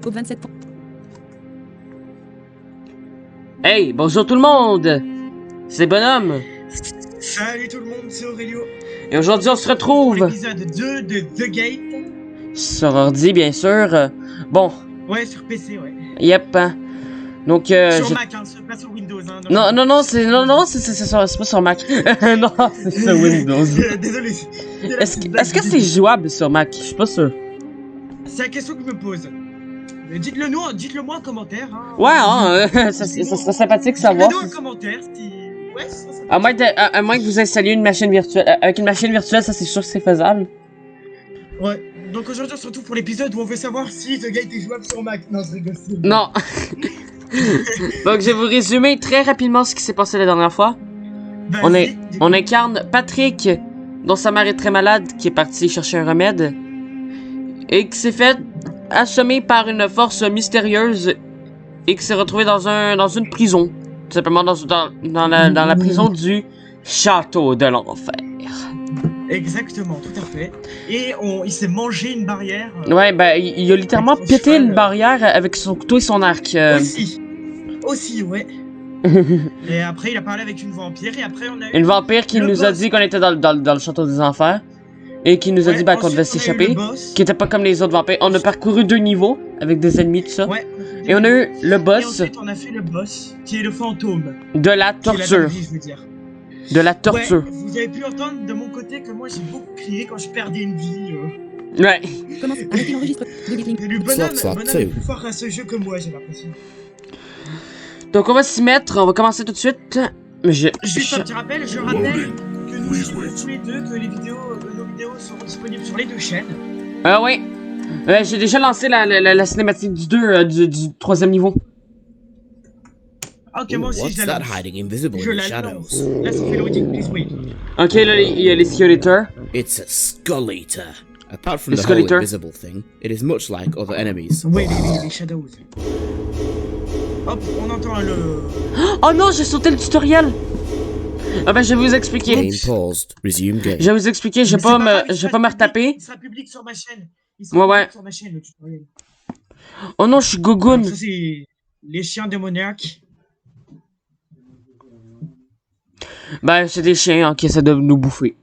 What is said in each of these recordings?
Au 27. Hey, bonjour tout le monde! C'est Bonhomme! Salut tout le monde, c'est Aurelio. Et aujourd'hui on se Pour retrouve l'épisode 2 de The Gate. sur ordi, bien sûr. Bon, Ouais, sur PC, ouais. yep. Hein. Donc, Sur j'ai- Mac, hein, pas sur Windows. Hein, non, c'est pas sur Mac. Non, c'est sur Windows. Désolé. Est-ce que c'est jouable sur Mac? Je suis pas sûr. C'est la question que je me pose. Dites-le moi en commentaire. Hein. Ouais, hein, ça serait sympathique de savoir. Dites-le nous en commentaire si... Ouais, ça serait À moins que vous installiez une machine virtuelle. Avec une machine virtuelle, ça c'est sûr que c'est faisable. Ouais. Donc aujourd'hui on se retrouve pour l'épisode où on veut savoir si The Gate est jouable sur Mac. Non, je rigole. Non. Donc, je vais vous résumer très rapidement ce qui s'est passé la dernière fois. Vas-y, On incarne Patrick, dont sa mère est très malade, qui est parti chercher un remède, et qui s'est fait assommer par une force mystérieuse, et qui s'est retrouvé dans une prison. Tout simplement dans la prison du Château de l'Enfer. Exactement, tout à fait. Et il s'est mangé une barrière. Ouais, ben, il a littéralement avec son pété cheval. une barrière avec son couteau et son arc. Aussi, ouais. Et après, il a parlé avec une vampire, et après, on a eu Une vampire qui le nous a boss. dit qu'on était dans le Château des Enfers. Et qui nous a Ouais, dit qu'on ensuite, devait on a eu s'échapper. le boss. Qui était pas comme les autres vampires. On a parcouru 2 niveaux avec des ennemis, tout ça. Ouais. Et on a eu le Et boss ensuite, on a fait le boss, qui est le fantôme. de la Qui est la torture. dinguerie, je veux dire. De la torture. Ouais, vous avez pu entendre de mon côté que moi, j'ai beaucoup crié quand je perdais une vie. Ouais. Commence. Arrêtez l'enregistrement. The Gatling. Et le bonhomme Slap est too. plus fort à ce jeu que moi, j'ai l'impression. Donc on va s'y mettre. On va commencer tout de suite. Mais Juste un petit rappel, je rappelle que nous jouons tous les deux, que nos vidéos seront disponibles sur les deux chaînes. Ah ouais. J'ai déjà lancé la cinématique du 2 du 3e niveau. Ok, moi aussi, What's je la that lance. hiding invisible Je in the la shadows? lance. Là, ça fait loading, please wait. Ok, là, il y a les Skull Eaters. It's a skull eater. Apart from The the Skull whole Eater. invisible thing, it is much like other enemies. Ouais, les shadows. Hop, on entend le... Oh non, j'ai sauté le tutoriel. Ah ben, je vais vous expliquer. Game paused. Resume game. Je vais vous expliquer. Je vais Mais c'est pas grave, il sera me public- retaper. Il sera public sur ma chaîne. Il Ouais, sera ouais. public sur ma chaîne, le tutoriel. Oh non, je suis gogoon. Alors, ça, c'est les chiens démoniaques. Ben, c'est des chiens hein, qui essaient de nous bouffer.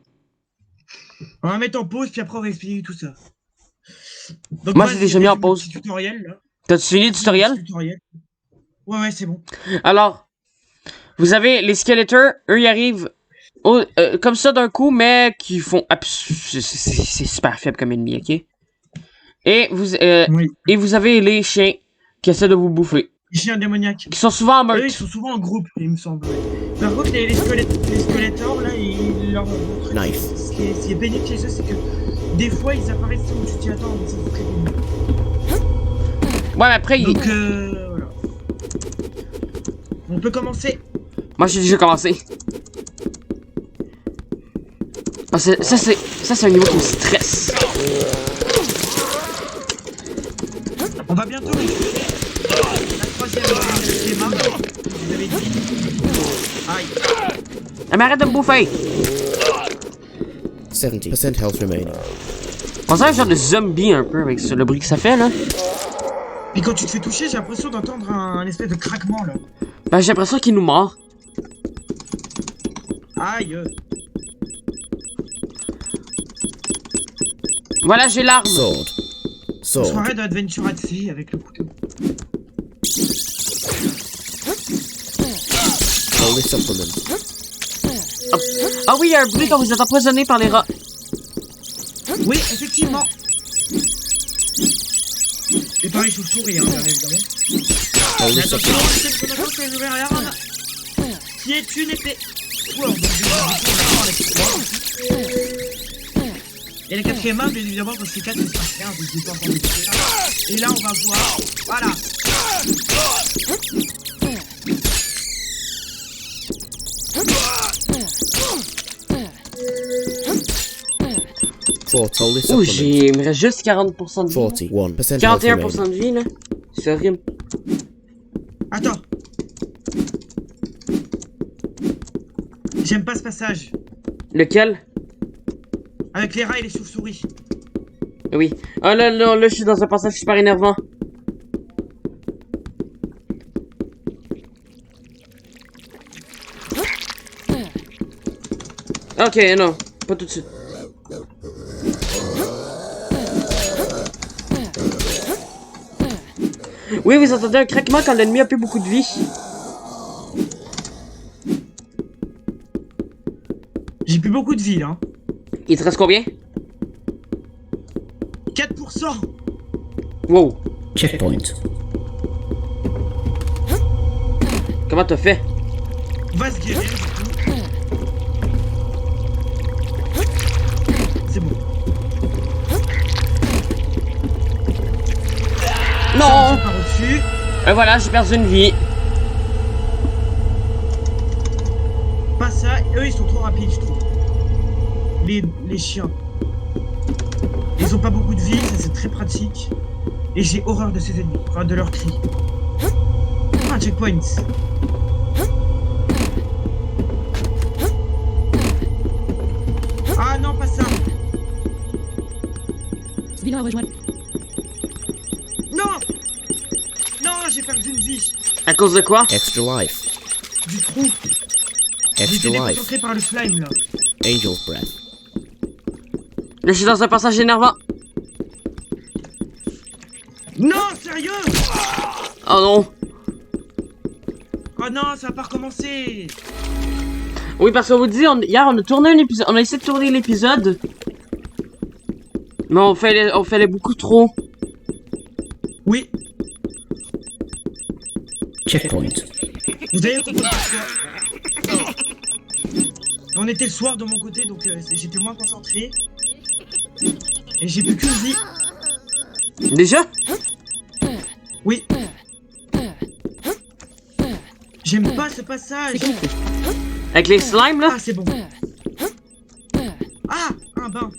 On va mettre en pause, puis après, on va expliquer tout ça. Donc, Moi, vas-y, j'ai déjà mis en mon pause. petit tutoriel, là. T'as-tu fini le tutoriel? Petit tutoriel. Ouais, c'est bon. Alors, vous avez les skeleters, eux ils arrivent comme ça d'un coup, mais qui font c'est super faible comme ennemi, ok? Et Oui. vous avez les chiens qui essaient de vous bouffer, Les chiens démoniaques. qui sont souvent en Eux, ils meute. sont souvent en groupe, il me semble. Ouais. Par contre, les squelettors, là, leur truc, Nice. ce qui est pénible chez eux, c'est que des fois, ils apparaissent où tu t'y attends, mais c'est très pénible. Ouais, mais après, Donc, voilà. On peut commencer. moi j'ai déjà commencé. Ah, ça c'est un niveau qui me stresse. On va bientôt récupérer la troisième schéma. Vous avez dit. Aïe. Ah, mais arrête de me bouffer! 70% health remaining. On dirait un genre de zombie un peu avec le bruit que ça fait là. Puis quand tu te fais toucher, j'ai l'impression d'entendre un espèce de craquement là. Ben j'ai l'impression qu'il nous mord. Aïe. Voilà, j'ai l'arme. Sword. Sword. Soirée d'Adventure AC avec le couteau. Holy supplement. Ah oui, il y a un bruit quand vous êtes empoisonné par les rats. Oui, effectivement. Et pareil, je souris, hein, bien évidemment. Holy Mais attention, supplement. c'est une connaissance que je vais regarder. Qui est une épée. Wow, donc, et la quatrième main, bien évidemment, quand c'est 4, c'est 15, donc je vais pas encore le dire. Et là, on va voir. Voilà. Holy Oh, supplement. il me reste juste 40% de vie. 41% health 41% remaining. de vie, là. C'est horrible. Attends. J'aime pas ce passage. Lequel? Avec les rats et les chauves-souris. Oui. Ah là, je suis dans un passage super énervant. Ok, non, pas tout de suite. Oui, vous entendez un craquement quand l'ennemi a plus beaucoup de vie. J'ai plus beaucoup de vie là. Il te reste combien? 4%. Wow. Checkpoint. Comment t'as fait? On va se guérir du coup. C'est bon. Non! Par au-dessus. Et voilà, j'ai perdu une vie. Pas ça. Eux, ils sont trop rapides, je trouve. Les chiens. Ils ont pas beaucoup de vie, ça c'est très pratique. Et j'ai horreur de ces ennemis, enfin de leurs cris. Ah, checkpoint. Ah non, pas ça. Vilain à rejoindre. Non. Non, j'ai perdu une vie. À cause de quoi? Extra life. Du trou. J'ai été Extra life. déconcentré par le slime là. Angel's breath. Là, je suis dans un passage énervant. Non, sérieux? Oh non. Oh non, ça va pas recommencer. Oui, parce qu'on vous dit, hier, on a tourné un épisode. On a essayé de tourner l'épisode. Mais on fallait beaucoup trop. Oui, Checkpoint. vous avez compris pourquoi. On était le soir de mon côté, donc j'étais moins concentré. Et j'ai plus qu'une vie. Déjà? Oui. J'aime pas ce passage. C'est compris. Avec les slimes, là? Ah, c'est bon. Ah, un bain.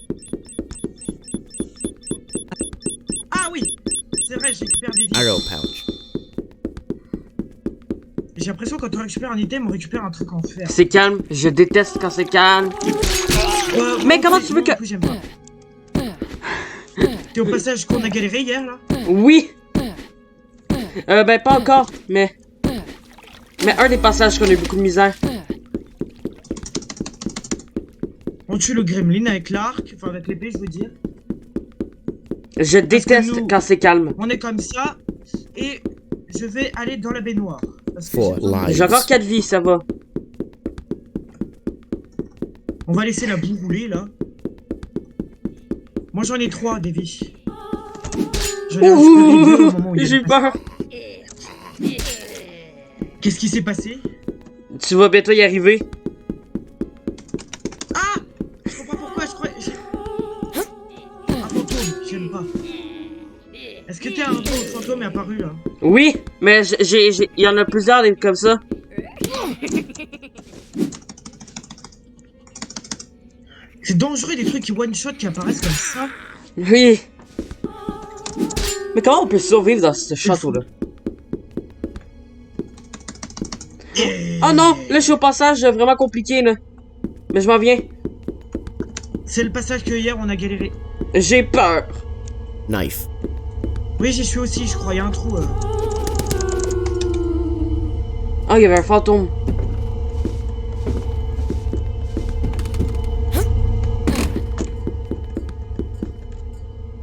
Ah oui, c'est vrai, je récupère des vies. Arrow pouch. J'ai l'impression que quand on récupère un item, on récupère un truc en fer. C'est calme. Je déteste quand c'est calme. Mais comment tu veux que... J'aime pas. T'es au passage qu'on a galéré hier, là? Oui! Ben, pas encore, mais... Mais un des passages qu'on a eu beaucoup de misère. On tue le gremlin avec l'arc, enfin avec l'épée, je veux dire. Je déteste nous- quand c'est calme. On est comme ça, et je vais aller dans la baignoire. Parce que Four j'ai besoin de- lives. J'ai encore 4 vies, ça va. On va laisser la boue rouler, là. Moi, j'en ai 3, des vies. J'en ai récupéré deux au moment où il J'ai est peur. Qu'est-ce qui s'est passé? Tu vas bientôt y arriver. Ah! Je comprends pourquoi, je crois... Un fantôme, j'aime pas. Est-ce que t'es un fantôme est apparu, là? Oui, mais il y en a plusieurs des comme ça. C'est dangereux, des trucs qui one-shot qui apparaissent comme ça. Oui. Mais comment on peut survivre dans ce château-là? Oh non, là je suis au passage vraiment compliqué là. Mais je m'en viens. C'est le passage que hier on a galéré. J'ai peur. Knife. Oui, j'y suis aussi, je crois, il y a un trou. Oh, il y avait un fantôme.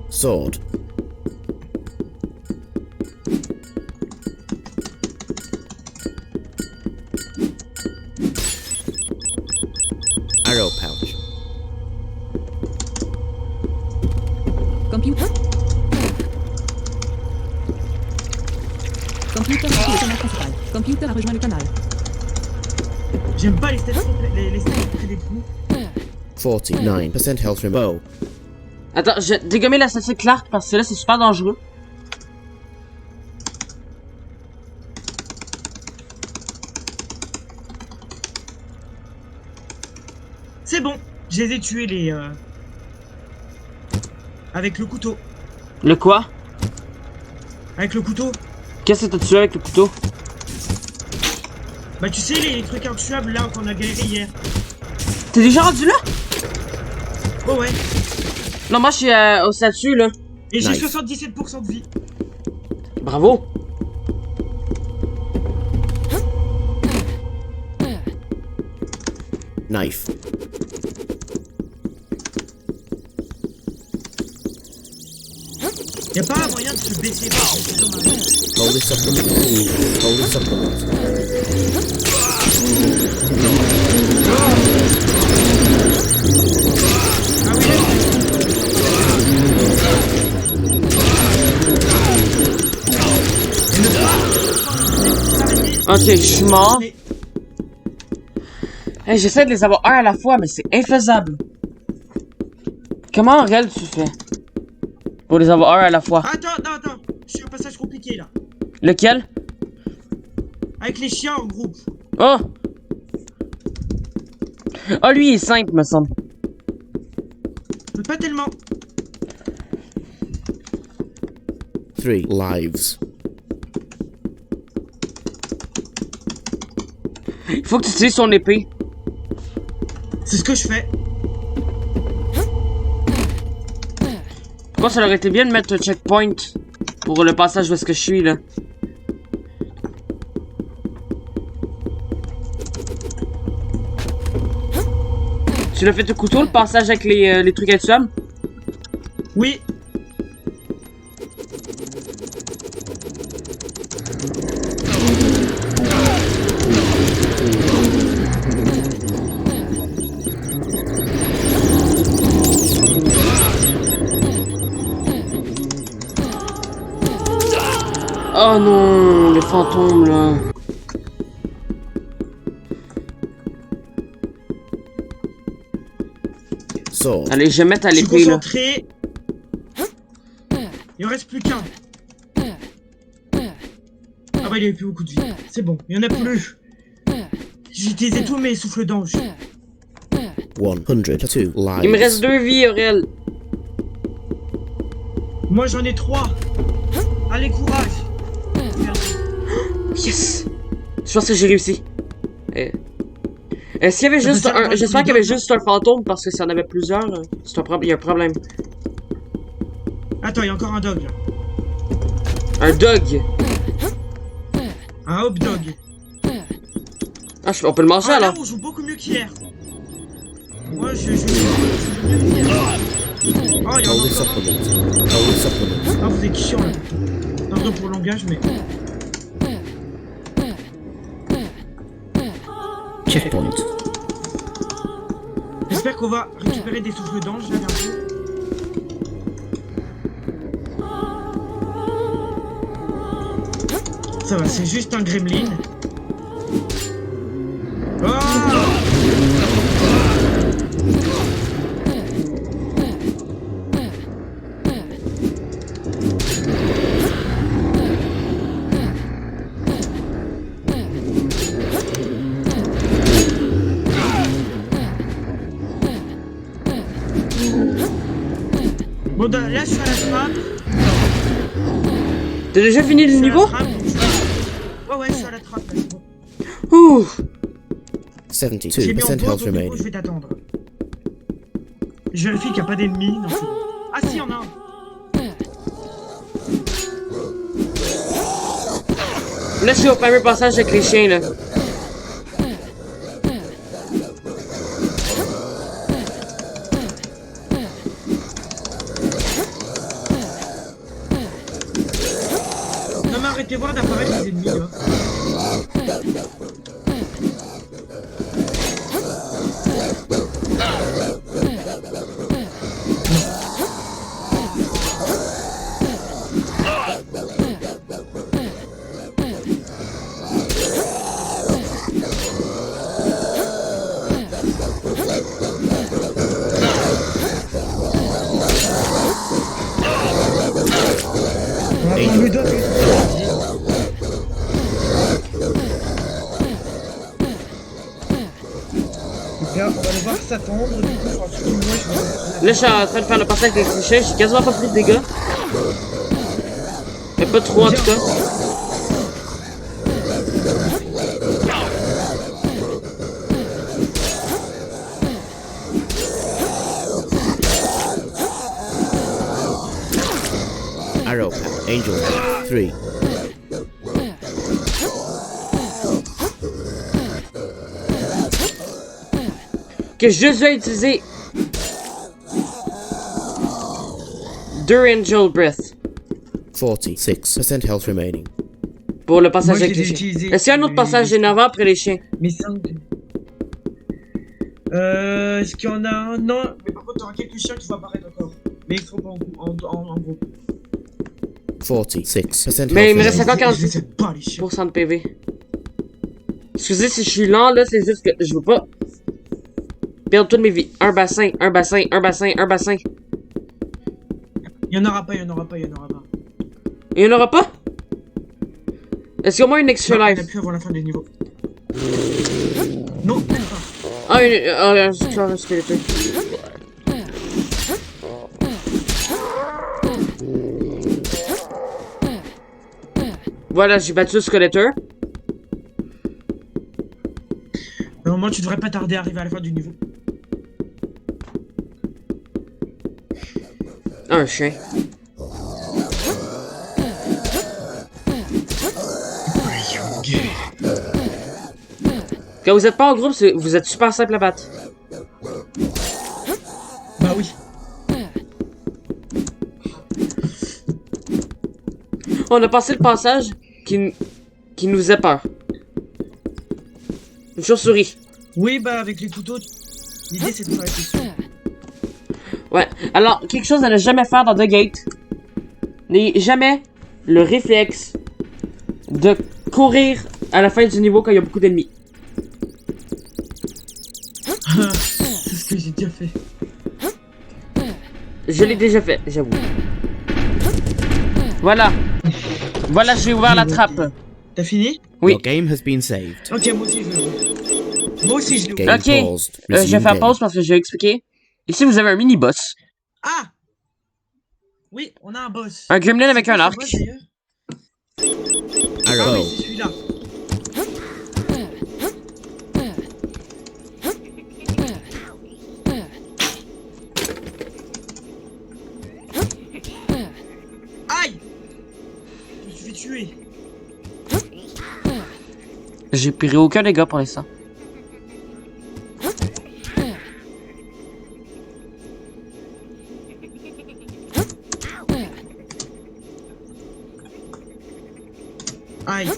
Sword. Arrow pouch. Computer. Computer a quitté le canal principal. Computer a rejoint le canal. J'aime pas les statistiques près des trous. 49% health from bow. Attends, je dégommer la statique Clark parce que là c'est super dangereux. C'est bon, je les ai tués les... Avec le couteau. Le quoi? Avec le couteau. Qu'est-ce que t'as tué avec le couteau? Bah tu sais les trucs intuables là qu'on a galéré hier. T'es déjà rendu là? Oh ouais. Non, moi je suis au statut là. Et j'ai Nice. 77% de vie. Bravo. Knife. Y'a pas moyen de se baisser. C'est dommage. Holy supplement. Holy supplement. Ah oui. Ok, je suis mort. Hey, j'essaie de les avoir un à la fois, mais c'est infaisable. Comment en réel tu fais? Pour les avoir un à la fois. Attends. Je suis un passage compliqué là. Lequel? Avec les chiens en groupe. Oh! Ah, lui il est simple, me semble. Mais pas tellement. 3 lives. Il faut que tu utilises son épée. C'est ce que je fais. Pourquoi ça aurait été bien de mettre un checkpoint pour le passage où est-ce que je suis là? Tu l'as fait au couteau, le passage avec les trucs intuables? Oui. Oh non, les fantômes là. Sword. Allez, je vais mettre à Je suis l'épée là. concentré. Il en reste plus qu'un. Ah bah il avait plus beaucoup de vie. C'est bon, il y en a plus. J'ai utilisé tous mes souffles d'ange. 102 lives. Il me reste 2 vies, Aurel. Moi j'en ai 3. Allez, courage. Yes! Je pense que j'ai réussi. S'il y avait juste ça un... va, J'espère tu qu'il y avait dois- juste un fantôme, parce que s'il y en avait plusieurs, il y a un problème. Attends, il y a encore un dog là. Un dog! Un hop dog. Ah, on peut le manger Ah là alors? on joue beaucoup mieux qu'hier. Moi je joue mieux qu'hier. Oh, il y en a Holy encore un. supplement. Holy supplement. Ah, vous êtes chiant là. Pardon pour le langage, mais. Checkpoint. J'espère qu'on va récupérer des souffles d'ange là bientôt. Ça va, c'est juste un gremlin. Oh! Bon, là je suis à la trappe. T'as déjà fini Je le suis à la niveau? trappe, donc ouais, je suis à la trappe là, c'est bon. Ouh! J'ai mis en 72% pause, health donc du coup, remaining. je vais t'attendre. Je vérifie qu'il n'y a pas d'ennemis. Non, c'est bon. Ah si, il y en a un. Là, je suis au fameux passage avec les chiens là. Non mais arrêtez voir d'apparaître les ennemis là. On lui donne Là, on va devoir s'attendre. Du coup, je pense que moi, je vais... Là, je suis en train de faire le passage avec les chiens, j'ai quasiment pas pris de dégâts. Mais pas trop en tout cas. Arrow pack. Angel pack. 3. Que je vais utiliser 2 Angel Breath. 46% health remaining. Pour le passage Moi, je avec les les ai chiens. utilisés. Est-ce qu'il y a un autre passage énervant après les chiens? Mais ça. Est-ce qu'il y en a un? Non, mais par contre, t'auras quelques chiens qui vont apparaître encore. Mais ils seront pas en groupe. 46% Mais il me health reste remaining. encore Je les aide pas, les chiens. 40% de PV. Excusez si je suis lent, là, c'est juste que je veux pas perdre toutes mes vies. Un bassin, un bassin, un bassin, un bassin. Il y en aura pas, il y en aura pas, il y en aura pas. Il y en aura pas? Est-ce qu'il y a au moins une extra Non, il y en life? a plus avant la fin du niveau. Non, même pas. Ah, un skeleton. Voilà, j'ai battu le skeleton. Normalement, tu devrais pas tarder à arriver à la fin du niveau. Un chien. Quand vous êtes pas en groupe, vous êtes super simple à battre. Bah oui. On a passé le passage qui nous faisait peur. Une chauve-souris. Oui, bah avec les couteaux, l'idée c'est de faire les couteaux. Ouais. Alors, quelque chose à ne jamais faire dans The Gate. N'ayez jamais le réflexe de courir à la fin du niveau quand il y a beaucoup d'ennemis. C'est ce que j'ai déjà fait. Je l'ai déjà fait, j'avoue. Voilà. Voilà, j'ai ouvert la trappe. T'as fini? Oui. Your game has been saved. Ok, moi aussi je l'ai ouvert. Moi aussi je l'ai ouvert. Game Ok. paused. Je vais Resume faire game. pause parce que je vais expliquer. Ici, vous avez un mini-boss. Ah! Oui, on a un boss. Un gremlin avec C'est un quoi ce arc. boss, d'ailleurs? Ah Arrow. oui, c'est celui-là. Aïe! Je me suis fait tuer. J'ai pris aucun dégât pour l'instant. Aïe.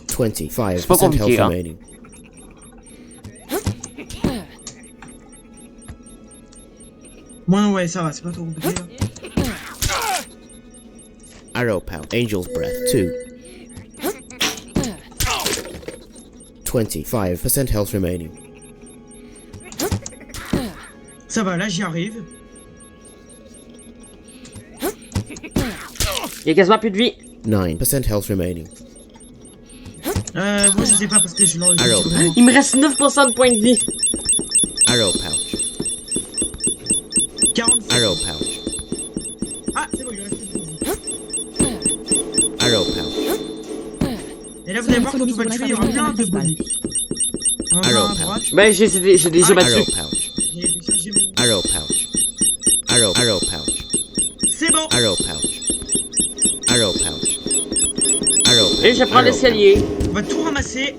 Twenty-five C'est pas percent compliqué, health hein. remaining. Moi ouais, ça va, c'est pas trop compliqué. Là. Arrow power. Angel's breath. 2. 25% health remaining. Ça va, là j'y arrive. Il y a quasiment plus de vie. 9% health remaining. Moi je sais pas parce que je l'ai Arrow. Il me reste 9% de points de vie. Arrow pouch. 47. Arrow pouch. Ah, c'est bon, il reste plus de vie. Arrow pouch. Et là vous allez voir quand on va le tuer, il y aura plein de bonus. En Arrow bas à droite, Ben, j'ai déjà Ah, battu. Arrow pouch. j'ai déchargé mon... Arrow pouch. Arrow pouch. C'est bon. Arrow pouch. Arrow pouch. Arrow pouch. Et je prends Arrow l'escalier. On va tout ramasser.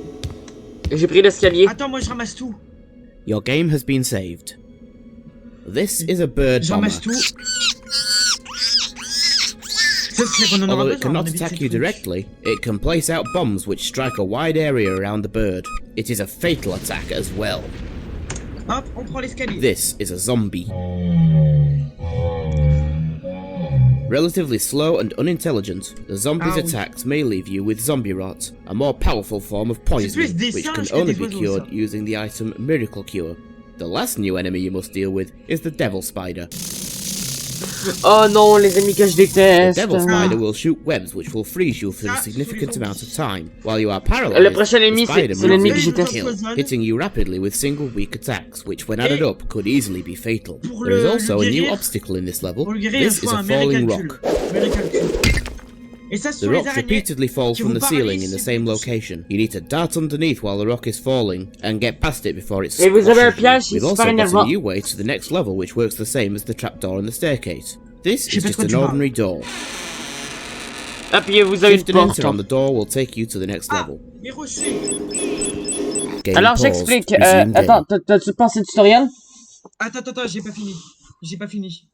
J'ai pris l'escalier. Attends, moi je ramasse tout. pouch. Your game has been saved. This is a bird Je bomber. ramasse tout. Ça c'est qu'on en aura Although besoin. it on cannot évite ces attack you trucs. directly, it can place out bombs which strike a wide area around the bird. It is a fatal attack as well. Hop, on prend l'escalier. This is a zombie. Relatively slow and unintelligent, the zombie's Ah oui. attacks may leave you with zombie rot, a more powerful form of plus poisoning, des which singes can que only des be oiseaux, cured ça. using the item Miracle Cure. The last new enemy you must deal with is the Devil Spider. Oh non, les ennemis que je The déteste. Devil Spider will shoot webs which will freeze you for a Ah, significant sur les amount of time. While you are paralyzed, Le prochain ennemi, the spider c'est l'ennemi moves que in to j'étais. kill, hitting you rapidly with single weak attacks, which when added Et up could easily be fatal. pour There is le also a new guérir- obstacle in this level. Pour le guérir, il This is faut a un falling méricalcule. rock. Méricalcule. Et ça, The sur les rocks araignées. repeatedly fall qui from vous the ceiling paralysent, in the c'est same bon. location. You need to dart underneath while the rock is falling and get past it before it Et vous avez un squashes you. piège We've super also got énervant. a new way to the next level which works the same as the trapdoor and the staircase. This Je sais is pas de just quoi an tu parles. ordinary door. Ah, puis vous avez une Shift and porte. enter on the door will take you to the next Ah, level. les rochers. Game Alors paused. j'explique. Resume game. Attends, t'as-tu passé le tutoriel? Attends, j'ai pas fini. J'ai pas fini.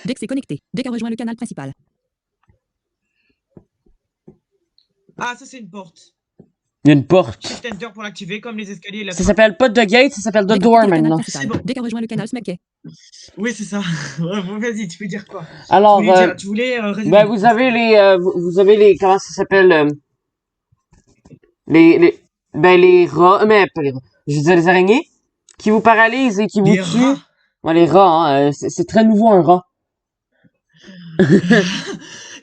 Dex est connecté. Dex a rejoint le canal principal. Ah, ça c'est une porte. Il y a une porte. Shift Enter pour l'activer, comme les escaliers et la Ça trappe. s'appelle pas The Gate, ça s'appelle The Dex a Door quitté le canal maintenant. principal. C'est bon. Dex a rejoint le canal Smackey. Oui, c'est ça. Ouais, bon, vas-y, tu peux dire quoi? Alors, Tu voulais résumer. ben vous avez vous avez les, comment ça s'appelle, les rats, mais pas les rats, je veux dire les araignées, qui vous paralysent et qui vous Les tuent. rats. Ouais, les rats, hein, c'est très nouveau un rat.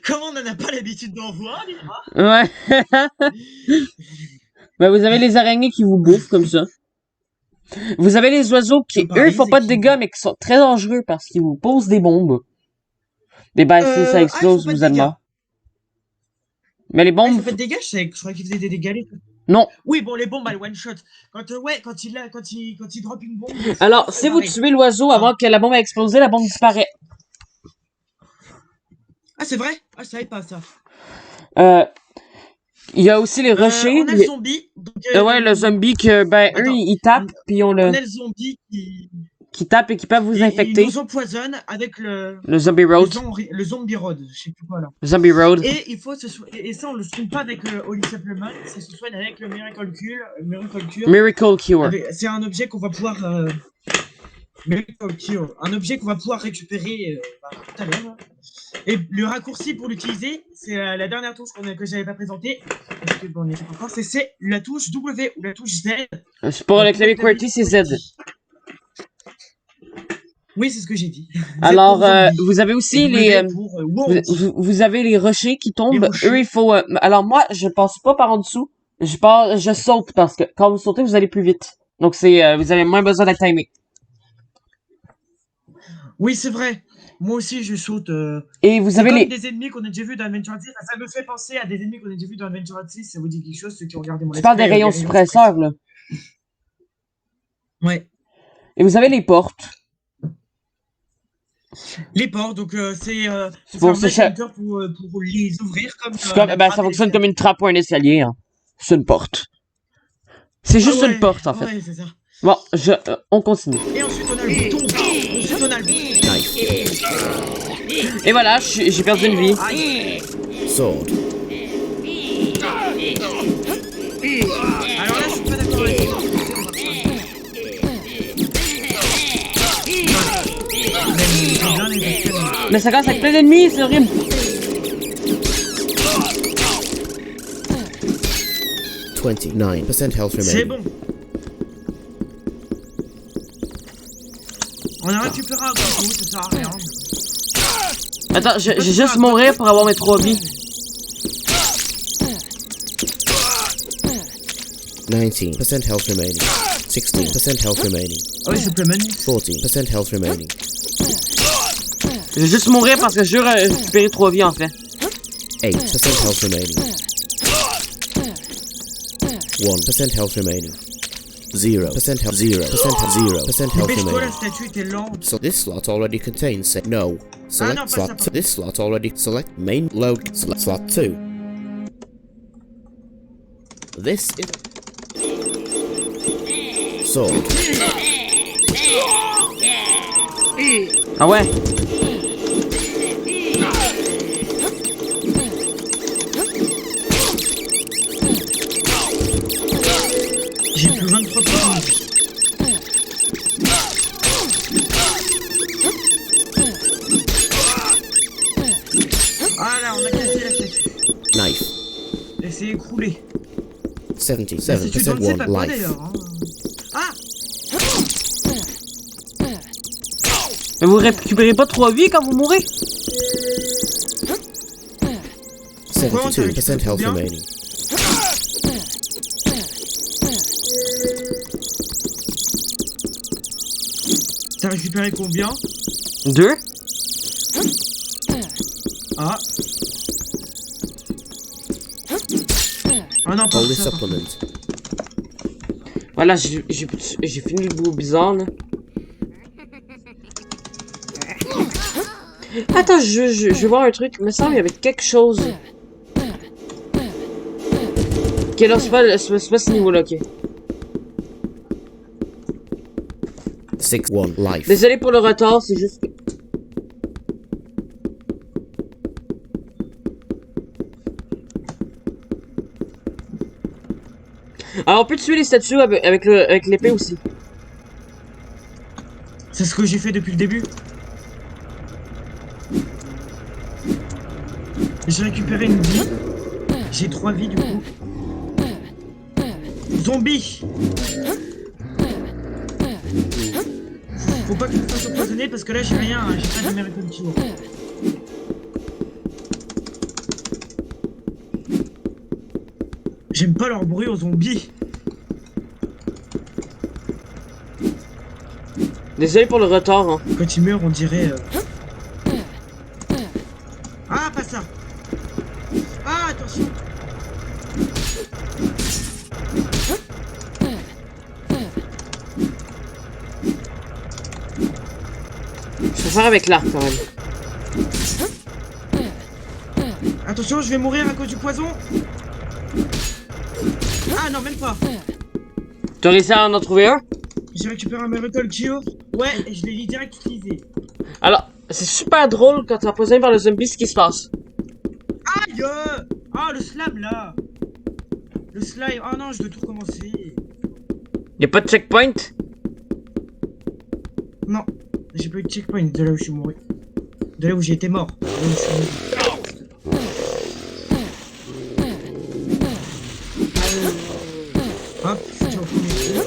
Comment on n'en a pas l'habitude d'en voir, les rats? Ouais. Ben vous avez les araignées qui vous bouffent comme ça. Vous avez les oiseaux qui, Qui eux, font paralysent pas et de qui- dégâts, mais qui sont très dangereux parce qu'ils vous posent des bombes. Et ben, si ça ils explose, font pas de vous êtes dégâts. mort. Mais les Ah, ils bombes, font pas de dégâts, je croyais qu'ils faisaient des dégâts. non. Oui, bon, les bombes, elles one shot. Quand il drop une bombe. Alors, c'est si vous pareil. tuez l'oiseau avant que la bombe ait explosé, la bombe disparaît. Ah, c'est vrai? Ah, je savais pas ça. Il y a aussi les rochers. On a le zombie. Donc, Ouais, le zombie que, ben, eux, Attends. ils tapent, puis on On le, a le zombie qui tape et qui peuvent vous il infecter. nous empoisonne avec le Le Road. zombie road. Je sais plus quoi là. Zombie Road. Et il faut et ça on le soigne pas avec le Holy Supplement, ça se soigne avec le Miracle Cure. Miracle Cure. C'est un objet qu'on va pouvoir Miracle Cure, un objet qu'on va pouvoir récupérer tout à l'heure. Et le raccourci pour l'utiliser, c'est la dernière touche que j'avais pas présentée, parce que bon, on n'y était pas encore, c'est la touche W ou la touche Z. C'est pour le clavier QWERTY, c'est Z. Oui, c'est ce que j'ai dit. Z Alors, pour zombie. vous avez aussi Et les, W pour, Wound. vous avez les rochers qui tombent. Les rochers. Eux, il faut, alors moi, je passe pas par en dessous. Je saute parce que quand vous sautez, vous allez plus vite. Donc c'est, vous avez moins besoin d'être timé. Oui, c'est vrai. Moi aussi, je saute. Et vous C'est avez comme les, des ennemis qu'on a déjà vus dans Adventure 6. Ça me fait penser à des ennemis qu'on a déjà vus dans Adventure 6. Ça vous dit quelque chose, ceux qui ont regardé mon tu parles des let's play, rayons suppresseurs, là. Ouais. Et vous avez les portes. Les portes, donc c'est pour un se cha- mettre pour les ouvrir comme. C'est comme, ben, ça fonctionne comme une trappe ou un escalier, hein. C'est une porte. C'est juste une porte, en fait. Ouais, c'est ça. Bon, on continue. Et ensuite, on a le bouton. Ensuite, on a le bouton. Et voilà, j'ai perdu une vie. Sword. Alors là, je suis pas d'accord avec toi. Mais ça commence avec plein d'ennemis, c'est horrible. %29 health C'est remaining. bon. On a récupéré un couteau, ça sert à rien. Attends, j'ai juste mourir pour avoir mes 3 vies. 19% health remaining. 16% health remaining. Oh, oui, supplément. 14% health remaining. J'ai juste mourir parce que j'ai récupéré 3 vies en fait. 8% health remaining. 1% health remaining. 0% health. 0% health Dépêche-toi, la remaining. statue était lente. So this slot already contains set. No. Select non, pas slot. ça, pas So this slot already select main load. Select slot 2. This is sword. Ah ouais? J'ai plus 23 points de vie. Voilà, on a cassé la statue. Knife. Elle s'est écroulée. 77% La statue ne sait pas quoi life. d'ailleurs. Hein. Ah, Mais vous récupérez pas 3 vies quand vous mourrez? 72% health Bien. remaining. t'as récupéré combien? 2? Ah. Ah non, pas Holy ça. supplement. Voilà, j'ai fini le bout bizarre là. Attends, je vais voir un truc. Il me semble qu'il y avait quelque chose. Ok, là, c'est pas ce niveau-là, ok. 6-1 life. Désolé pour le retard, c'est juste que... Alors, on peut tuer les statues avec l'épée aussi. C'est ce que j'ai fait depuis le début. J'ai récupéré une vie. J'ai 3 vies du coup. Zombie! Faut pas que je me fasse empoisonner parce que là j'ai rien, hein, j'ai pas d'American Cure. J'aime pas leur bruit aux zombies. Désolé pour le retard, hein. Quand ils meurent on dirait... Ah pas ça! Ah attention! Je vais faire avec l'arc quand même. Attention, je vais mourir à cause du poison. Ah non, même pas. Tu as réussi à en trouver un? J'ai récupéré un Miracle Cure. Ouais, et je l'ai direct utilisé. Alors, c'est super drôle quand tu as posé par le zombie ce qui se passe. Aïe! Ah, le slime là. Le slime. Oh non, je dois tout recommencer. Y'a pas de checkpoint? Non, j'ai pas eu de checkpoint de là où je suis mort. De là où j'ai été mort. De là où je suis mort. Hop, je suis déjà au premier tour.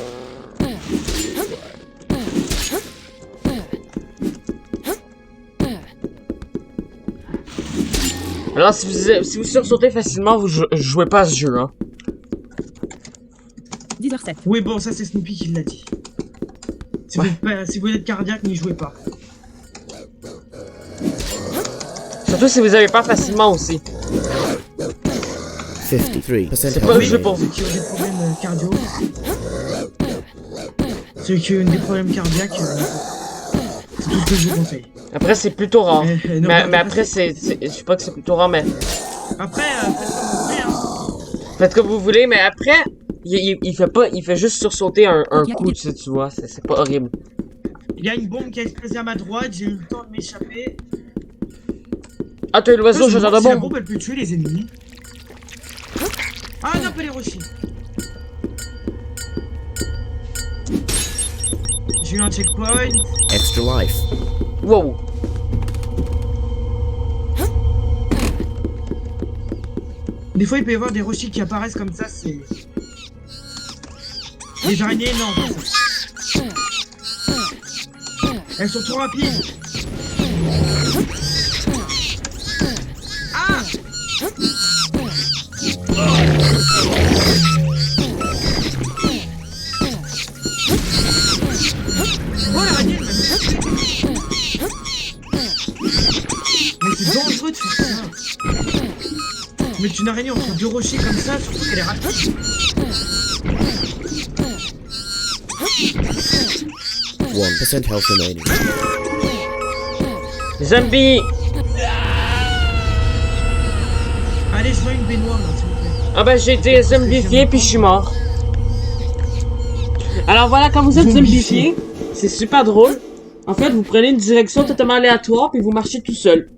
Alors, si vous sursautez facilement, vous jouez pas à ce jeu, hein. 10h07. Oui, bon, ça c'est Snoopy qui l'a dit. Si, si vous êtes cardiaque, n'y jouez pas. Surtout si vous avez peur facilement aussi. 53% C'est pas le jeu health pour remaining. vous. Ceux qui ont des problèmes cardio. Ceux qui ont des problèmes cardiaques, c'est tout ce que je vous conseille. Après, c'est plutôt rare. Non, Mais pas après, je sais pas que c'est plutôt rare, mais... Après, faites comme vous Faites comme vous voulez, voulez, hein. mais après, il fait juste sursauter un coup, tu vois, c'est pas horrible. Il y a une bombe qui a explosé à ma droite, j'ai eu le temps de m'échapper. Ah, t'as eu l'oiseau, Je me j'adore demande de si la bombe. bombe elle peut tuer les ennemis. Ah non, pas les rochers. J'ai eu un checkpoint. Extra life. Wow. Des fois il peut y avoir des rochers qui apparaissent comme ça, c'est... Les araignées, non, pas ça. Elles sont trop rapides. Ah! Oh l'araignée, elle m'a fait. Mais c'est dangereux de faire ça. Mettre une araignée entre deux rochers comme ça, surtout qu'elle est rapide. % health remaining. Zombie! Allez, je veux une baignoire là, s'il vous plaît. Ah ben, j'ai été zombifié puis je suis mort. Alors voilà, quand vous êtes zombifié, c'est super drôle. En fait, vous prenez une direction totalement aléatoire puis vous marchez tout seul.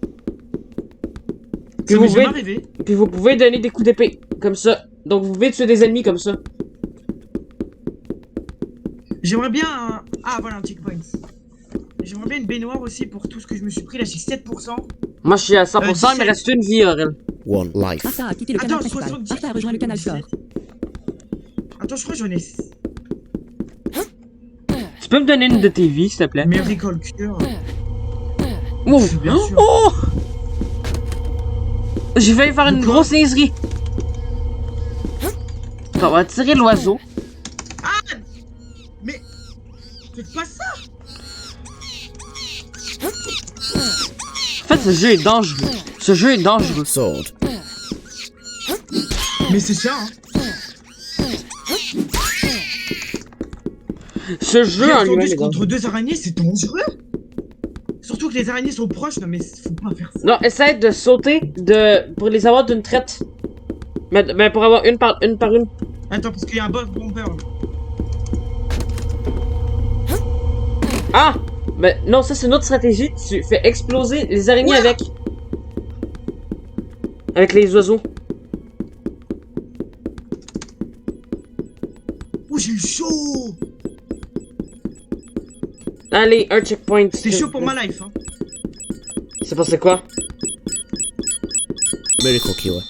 Ça m'est jamais arrivé. Puis vous pouvez donner des coups d'épée, comme ça. Donc vous pouvez tuer des ennemis comme ça. J'aimerais bien un... Ah voilà un checkpoint. J'aimerais bien une baignoire aussi pour tout ce que je me suis pris. Là j'ai 7%. Moi je suis à 100%, il me 17. reste une vie, Aurel. 1 life. Arthur a quitté le canal Attends, principal. 70. Arthur a rejoint le canal Store. Attends, je crois que j'en ai... Tu peux me donner une de tes vies, s'il te plaît? Miracle Cure. Oh! Bien sûr. Oh! J'ai failli faire une De quoi? grosse niaiserie. On va tirer l'oiseau. Mais... Faites pas ça. En fait, ce jeu est dangereux. Ce jeu est dangereux. Sword. Mais c'est ça hein. Ce jeu en J'ai lui-même entendu est dangereux. contre deux araignées, c'est dangereux. Surtout que les araignées sont proches, non mais faut pas faire ça. Non, essaie de sauter pour les avoir d'une traite. Mais pour avoir une par une. Attends, parce qu'il y a un boss bomber. Ah! Mais non, ça c'est une autre stratégie. Tu fais exploser les araignées avec. Avec les oiseaux. Oh, j'ai eu chaud! Allez, un checkpoint. C'est chaud pour ma life, hein. C'est passé quoi? Miracle cure.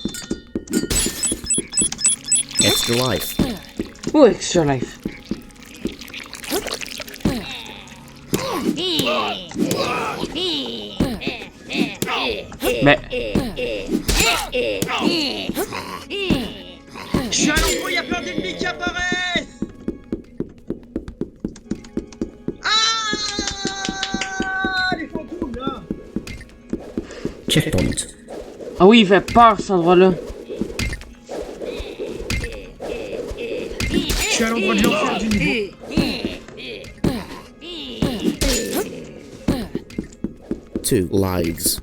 Extra life. Ouh, extra life. Mais. Je suis à l'endroit où il y a plein d'ennemis qui apparaissent! Ah! Les fantômes, là! Checkpoint. Ah oui, il fait peur cet endroit-là. Je suis à l'endroit de l'enfer du niveau. Two lives.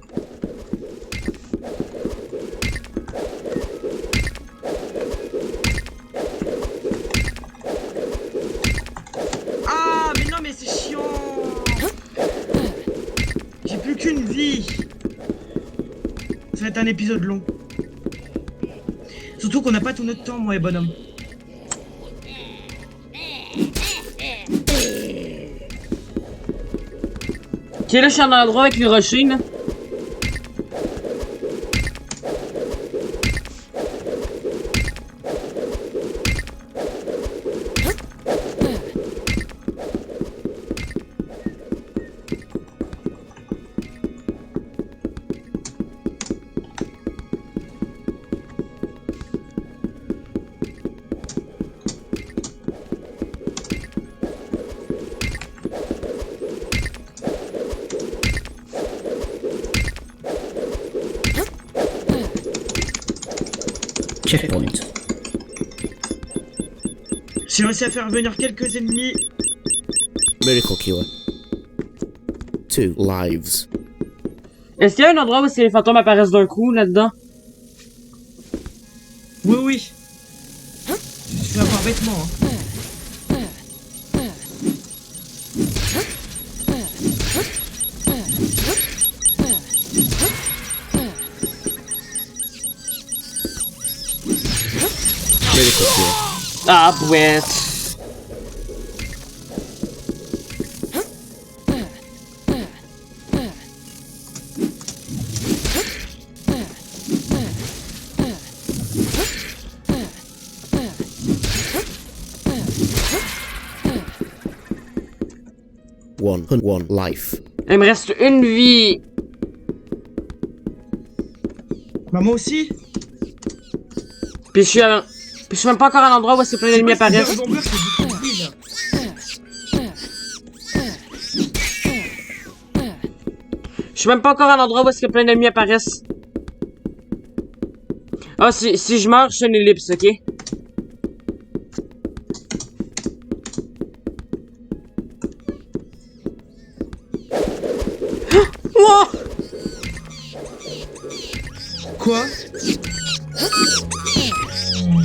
Ah, mais non, mais c'est chiant! J'ai plus qu'une vie! Ça va être un épisode long. Surtout qu'on n'a pas tout notre temps, moi et bonhomme. Ok, là, je suis en endroit avec les rochers, là. Checkpoint. J'ai réussi à faire venir quelques ennemis. Miracle cure. Two lives. Est-ce qu'il y a un endroit où les fantômes apparaissent d'un coup, là-dedans? Oui, oui. Je vais avoir bêtement, hein. Miracle cure. Ah, bouette. One life. Il me reste une vie. Bah, moi aussi. Puis je suis même pas encore à l'endroit où plein d'ennemis apparaissent. C'est bomber, c'est beaucoup de vie, là. Je suis même pas encore à l'endroit où plein d'ennemis apparaissent. Ah, si je meurs, je suis une ellipse, ok? Wow! Quoi?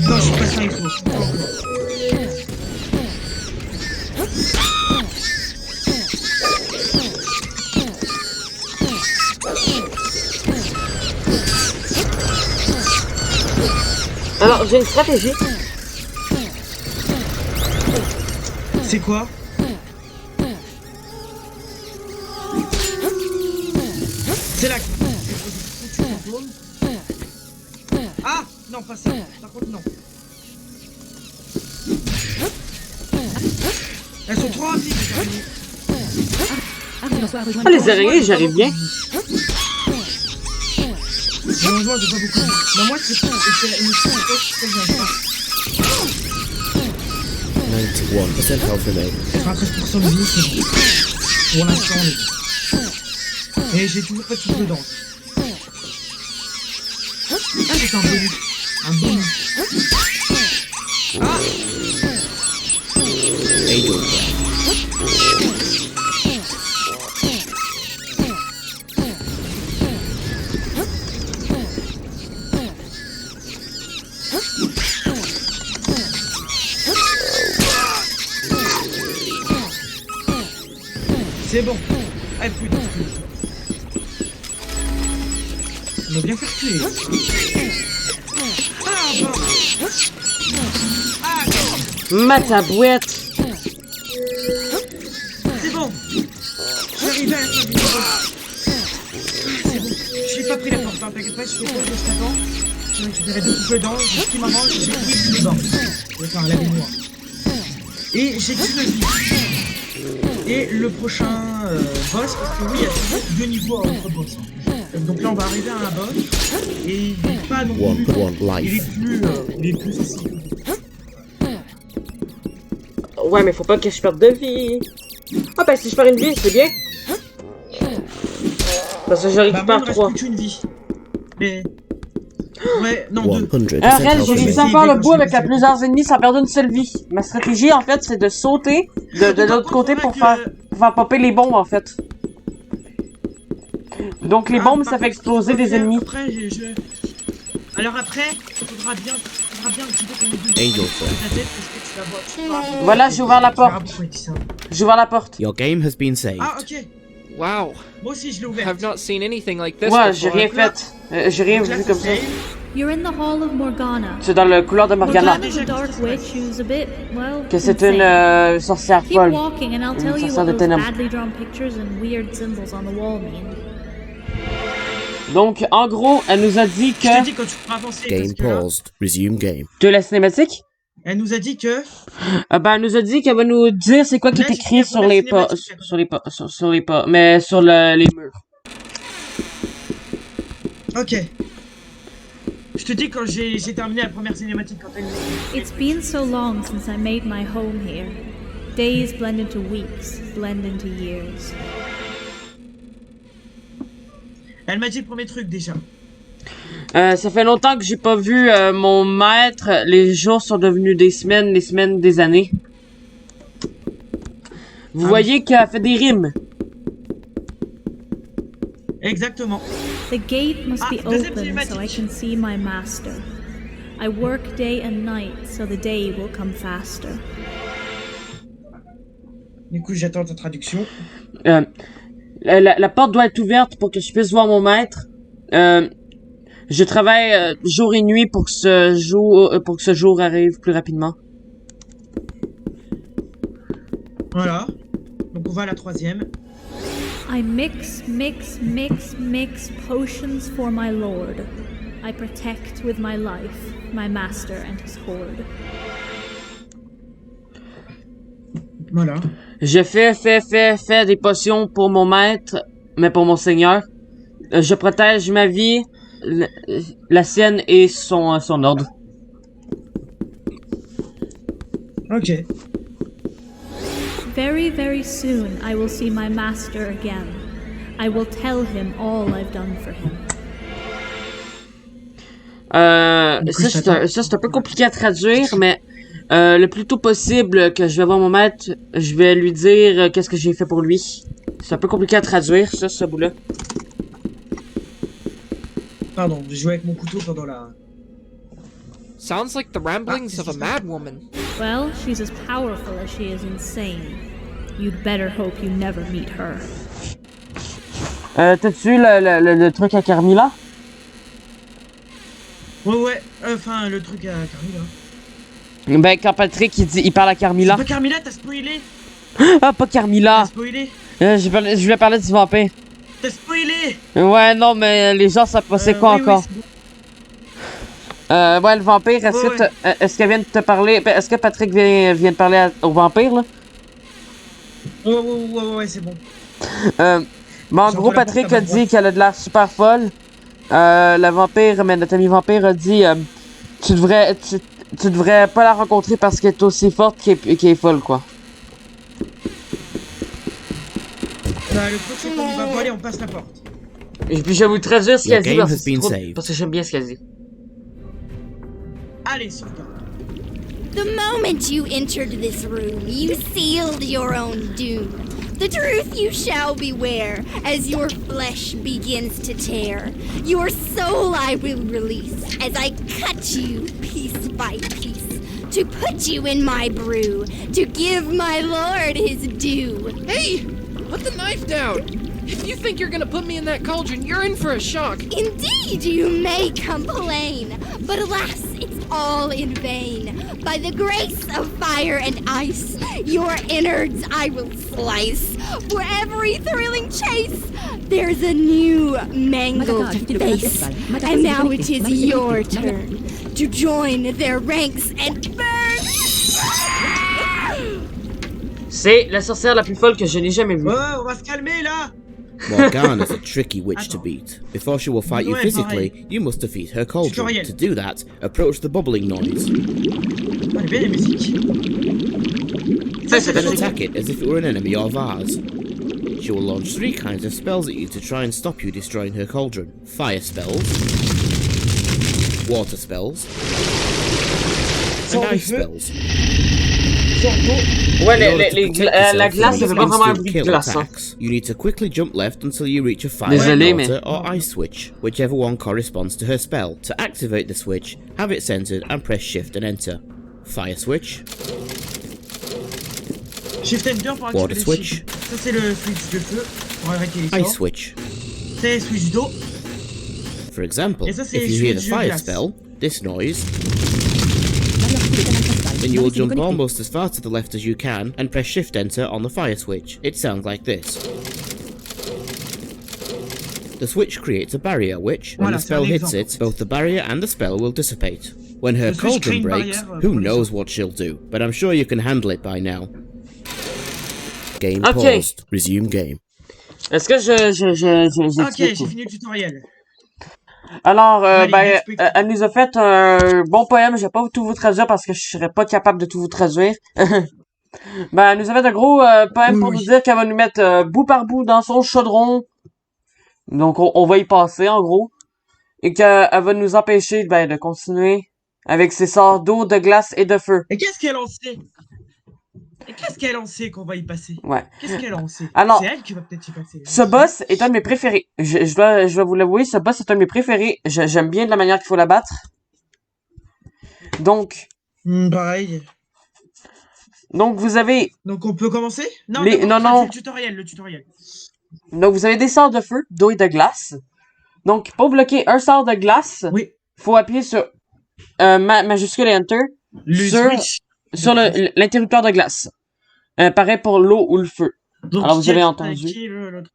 Non, je suis pas ça, il faut. Alors, j'ai une stratégie. C'est quoi? C'est la... Ah! Non, pas ça. Par contre, non. Elles sont trop rapides, les araignées. Ah, les araignées, j'arrive bien. Malheureusement, j'ai pas beaucoup de vie. Mais moi, c'est une chose que j'aime pas. 91% health remaining. 93% de vie, c'est bon. Pour l'instant, on est bon. Et j'ai toujours pas de souffle dedans. Ah, c'est un bonus. Un bonus. Ah! Angel. C'est bon. Ah, putain. On va bien faire tuer. Ah, bon. Ah, Ma tabouette! c'est bon. Je suis arrivé à la fin du niveau. C'est bon. Je n'ai pas pris la porte, hein, t'inquiète pas, je fais pause juste avant. J'ai récupéré 2 coupes dedans, j'ai pris ma manche, j'ai pris les bancs. Enfin, la baignoire. Et j'ai qu'une vie. Et le prochain boss, parce que oui, il y a toujours 2 niveaux entre boss. Donc là, on va arriver à un boss. Et il n'est pas non plus. One Il life. est plus facile. Ouais, mais faut pas que je perde de vie. Ah, ben si je perds une vie, c'est bien. Parce que je Bah, moi, récupère il me reste 3. plus qu'une vie. Mais. Ouais, non, 2. 100% Ah, Red, j'ai je vais réussi à essayer faire de le bout avec continuer. plusieurs ennemis sans perdre une seule vie. Ma stratégie, en fait, c'est de sauter de l'autre côté pour faire popper les bombes, en fait. Donc les bombes, ça fait exploser des ennemis. Après, alors après, il faudra bien un petit peu qu'on ait Angel ta tête parce que tu vas voir. Voilà, j'ai ouvert la Tu verras porte. pourquoi il dit ça. J'ai ouvert la porte. Your game has been saved. Ah, ok. Wow, Moi aussi, je l'ai ouvert. I've not seen anything like this Ouais, j'ai before. rien fait. J'ai rien vu comme ça. You're in the Hall of Morgana. C'est dans le couloir de Morgana. Morgana's a dark witch who's a bit, well, Que c'est insane. une sorcière Keep folle. walking and I'll tell you sorcière what de those ténèbres. badly drawn pictures and weird symbols on the wall mean. Donc, en gros, elle nous a dit Je te que... dis quand tu pourras avancer. Game Parce que là, paused. Resume game. De la cinématique? elle nous a dit que. Ben, elle nous a dit qu'elle va nous dire c'est quoi qui Là, est j'ai écrit fait sur la les pas, cinématique. sur les pas, mais sur les murs. Ok. Je te dis quand j'ai terminé la première cinématique quand elle. It's been so long since I made my home here. Days blend into weeks, blend into years. Elle m'a dit le premier truc déjà. Ça fait longtemps que j'ai pas vu mon maître. Les jours sont devenus des semaines, les semaines des années. Vous voyez qu'elle fait des rimes. Exactement. The gate must be deuxième open so I cinématique. can see my master. I work day and night so the day will come faster. Du coup, j'attends ta traduction. La porte doit être ouverte pour que je puisse voir mon maître. Je travaille jour et nuit pour que ce jour arrive plus rapidement. Voilà. Donc on va à la troisième. I mix potions for my lord. I protect with my life my master and his horde. Voilà. Je fais des potions pour mon maître, mais pour mon seigneur. Je protège ma vie, la sienne et son ordre. Ok. Very, very soon I will see my master again. I will tell him all I've done for him. Ça c'est un peu compliqué à traduire, mais le plus tôt possible que je vais voir mon maître, je vais lui dire qu'est-ce que j'ai fait pour lui. C'est un peu compliqué à traduire, ça, ce bout-là. Pardon, j'ai joué avec mon couteau pendant la. Sounds like the ramblings of a madwoman. Well, she's as powerful as she is insane. You'd better hope you never meet her. T'as-tu le truc à Carmilla? Ouais, enfin, le truc à Carmilla. Ben, quand Patrick, il parle à Carmilla. C'est pas Carmilla, t'as spoilé! Ah, pas Carmilla! T'as spoilé! Je voulais parler du vampire. T'as spoilé! Ouais, non, mais les gens savent pas c'est quoi oui, encore. Oui, c'est bon. Ouais, le vampire, est-ce qu'elle vient de te parler? Ben, est-ce que Patrick vient de parler au vampire, là? Ouais, c'est bon. Mais en J'ai gros, encore la Patrick porte à a ma dit droite. qu'elle a de l'air super folle. La vampire, mais notre ami vampire a dit tu devrais pas la rencontrer parce qu'elle est aussi forte qu'elle est folle, quoi. Bah, le truc, c'est qu'on y va. Bon, allez, on passe la porte. Et puis je vais vous traduire ce Your qu'elle dit game parce, has been que saved. parce que j'aime bien ce qu'elle dit. Allez, sauvegarde. The moment you entered this room, you sealed your own doom. The truth you shall beware as your flesh begins to tear. Your soul I will release as I cut you piece by piece. To put you in my brew, to give my lord his due. Hey! Put the knife down! If you think you're gonna put me in that cauldron, you're in for a shock. Indeed, you may complain, but alas, it's all in vain. By the grace of fire and ice, your innards I will slice. For every thrilling chase, there's a new mangled face. And now it is your turn to join their ranks and burn. C'est la sorcière la plus folle que je n'ai jamais vue. Ouais, on va se calmer là. Morgana's a tricky witch to beat. Before she will fight you Ouais, physically, pareil. you must defeat her cauldron. Tutoriel. To do that, approach the bubbling noise. On est bien les musiques. Ça, c'est Then la attack it as if it were an enemy or vase. She will launch 3 kinds of spells at you to try and stop you destroying her cauldron. Fire spells, water spells, and Sort de ice feu. spells. Sort d'eau. Ouais, In order to protect yourself la from glace, ça these fait pas vraiment un instant bruit de kill glace. Hein. attacks, you need to quickly jump left until you reach a fire, Désolé, water, mais- or ice switch, whichever one corresponds to her spell. To activate the switch, have it centered and press shift and enter. Fire switch, Shift Enter pour Water activer les switch. chiffres. Ça c'est le switch de feu pour arrêter les ice sorts. switch. C'est switch d'eau. For example, Et ça, c'est if you hear the switch de fire glace. spell, this noise, Barrière activée, canal principal. then you will Barre jump connectée. almost as far to the left as you can and press shift enter on the fire switch. It sounds like this. The switch creates a barrier which, when Voilà, the c'est spell un hits exemple, it, both the barrier and the spell will dissipate. When her Le switch crée cauldron une breaks, barrière, who pour les knows sorts. what she'll do, but I'm sure you can handle it by now. Game Okay. paused. Resume game. Est-ce que j'ai Ok, j'ai fini le tutoriel. Alors, Allez, ben, let's pick. elle nous a fait un bon poème. Je vais pas tout vous traduire parce que je serais pas capable de tout vous traduire. Ben, elle nous a fait un gros poème Oui, pour oui. nous dire qu'elle va nous mettre bout par bout dans son chaudron. Donc, on va y passer, en gros. Et qu'elle va nous empêcher ben, de continuer avec ses sorts d'eau, de glace et de feu. Et qu'est-ce qu'elle en sait? Et qu'est-ce qu'elle en sait qu'on va y passer? Ouais. Qu'est-ce qu'elle en sait? Alors, c'est elle qui va peut-être y passer. Ce boss est un de mes préférés. Je dois vous l'avouer, ce boss est un de mes préférés. J'aime bien de la manière qu'il faut la battre. Donc Pareil. vous avez Donc on peut commencer? Non, Les- d'abord, non, non. c'est le tutoriel. Donc, vous avez des sorts de feu, d'eau et de glace. Donc, pour bloquer un sort de glace, Oui. faut appuyer sur majuscule et Enter Le Sur- switch. sur l'interrupteur de glace. Pareil pour l'eau ou le feu. Donc, Alors, vous qui avez est- entendu. qui est l'autre?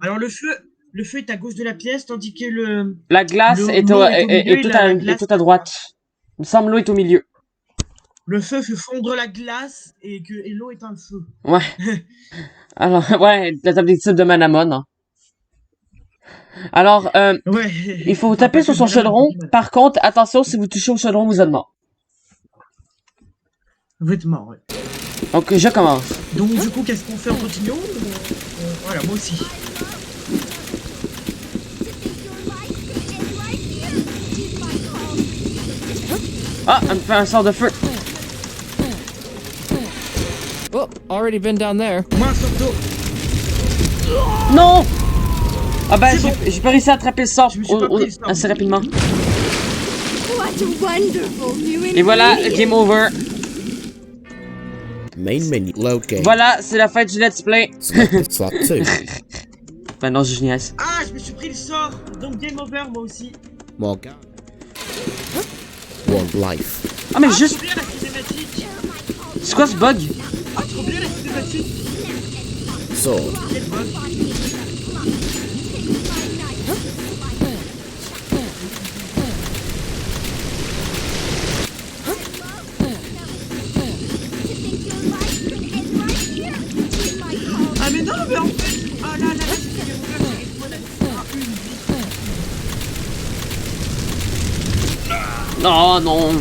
Alors le feu est à gauche de la pièce, tandis que le... La glace L'eau est, est au milieu et tout la à glace tout à droite. Il me semble l'eau est au milieu. Le feu fait fondre la glace et l'eau est un feu. Ouais. Alors, ouais, la table des types de Manamon. Hein. Alors, Ouais. il faut taper sur son chaudron. Par contre, attention, si vous touchez au chaudron, vous êtes mort. Vous êtes mort, ouais. Donc, je commence. Donc du coup, qu'est-ce qu'on fait en continuant? Voilà, moi aussi. Ah, elle me fait un sort de feu. Oh, already been down there. Moi, un sort d'eau. Non! Ah ben, C'est bon. j'ai pas réussi à attraper le sort Je me suis pas pris le sort. assez rapidement. What a wonderful new Et voilà, ingredient. game over. Main menu. Load game. Voilà, c'est la fin du let's play. Select slot 2. Ben non, je niaise. Ah, je me suis pris le sort. Donc game over, moi aussi. Morgana. 1 life. Ah, mais Ah, juste, trop bien la cinématique. c'est quoi ce bug? Ah, trop bien la cinématique. Sword. Quel bug. Ah mais non, mais en fait... Ah là là là, c'est game over, c'est game over. Ah, une vie. Non, non.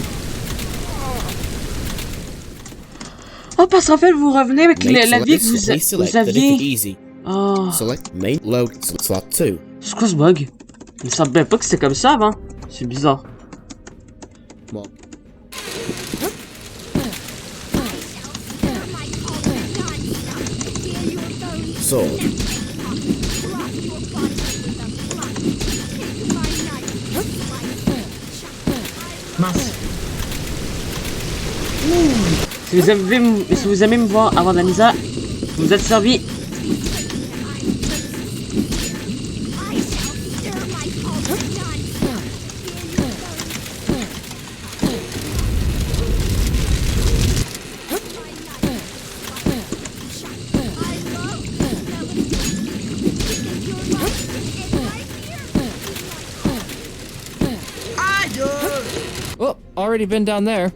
Oh, parce qu'en fait, vous revenez avec Make la vie que select- vous select that if it's aviez. easy. Oh, Select main load slot 2. c'est quoi ce bug? Il me semblait pas que c'était comme ça avant. C'est bizarre. Mor- Sword. Mince. Si vous aimez me voir avoir de la misère, vous êtes servi. Oh, already been down there.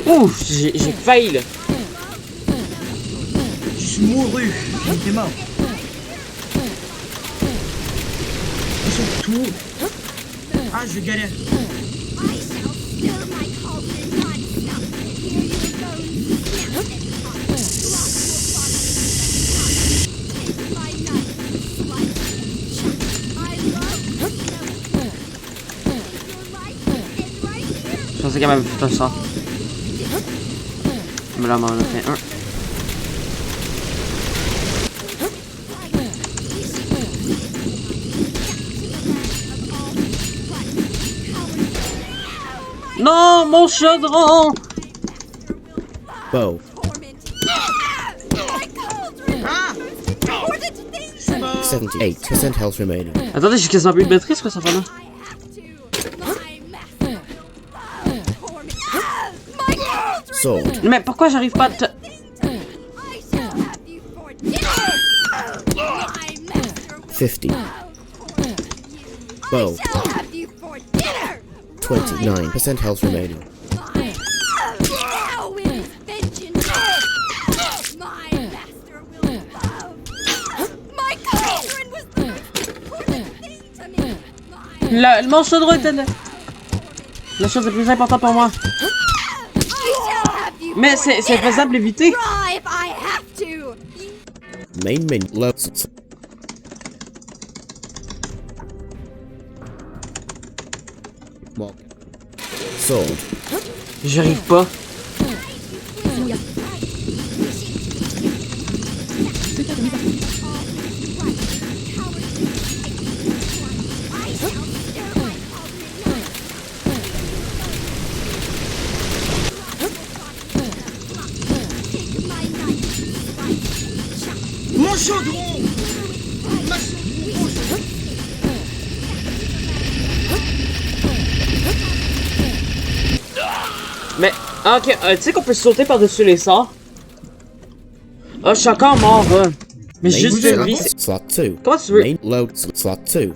Ouh, j'ai failli là. Je suis mouru. J'étais mort. Ils sont tout. Ah, je galère. I shall stir my cauldron non-stop. Hear your bones snap and pop. Drop your body. Take my knife, slice and chop. I love snow. Your life is right here. Je pensais qu'elle m'avait fait un sort. Mais là, on en a fait un. Non, mon chaudron! Bow. My cauldron! Ah! Important things Je suis mort. 78% health remaining. Attendez, j'ai quasiment plus de maîtrise, quoi, ça fait là. I have to. My master. Torment. My cauldron! Sword. Mais pourquoi j'arrive pas à te... I shall have you for dinner! My master will 50. Bow. shall have you for dinner! 29% health remaining. Now it is vengeance! My master will love! My cauldron was the most important thing to me! Mon chaudron était là. La chose la plus importante pour moi. I shall have you Mais for c'est dinner! faisable d'éviter. Try if I have to! Main menu. Low. Sword. J'y arrive pas. Mon chaudron! Mais, ok, tu sais qu'on peut sauter par-dessus les sorts? Ah, je suis encore mort, hein. Mais Main juste de vie, slot, c'est... slot 2. Comment tu veux? Main load slot 2.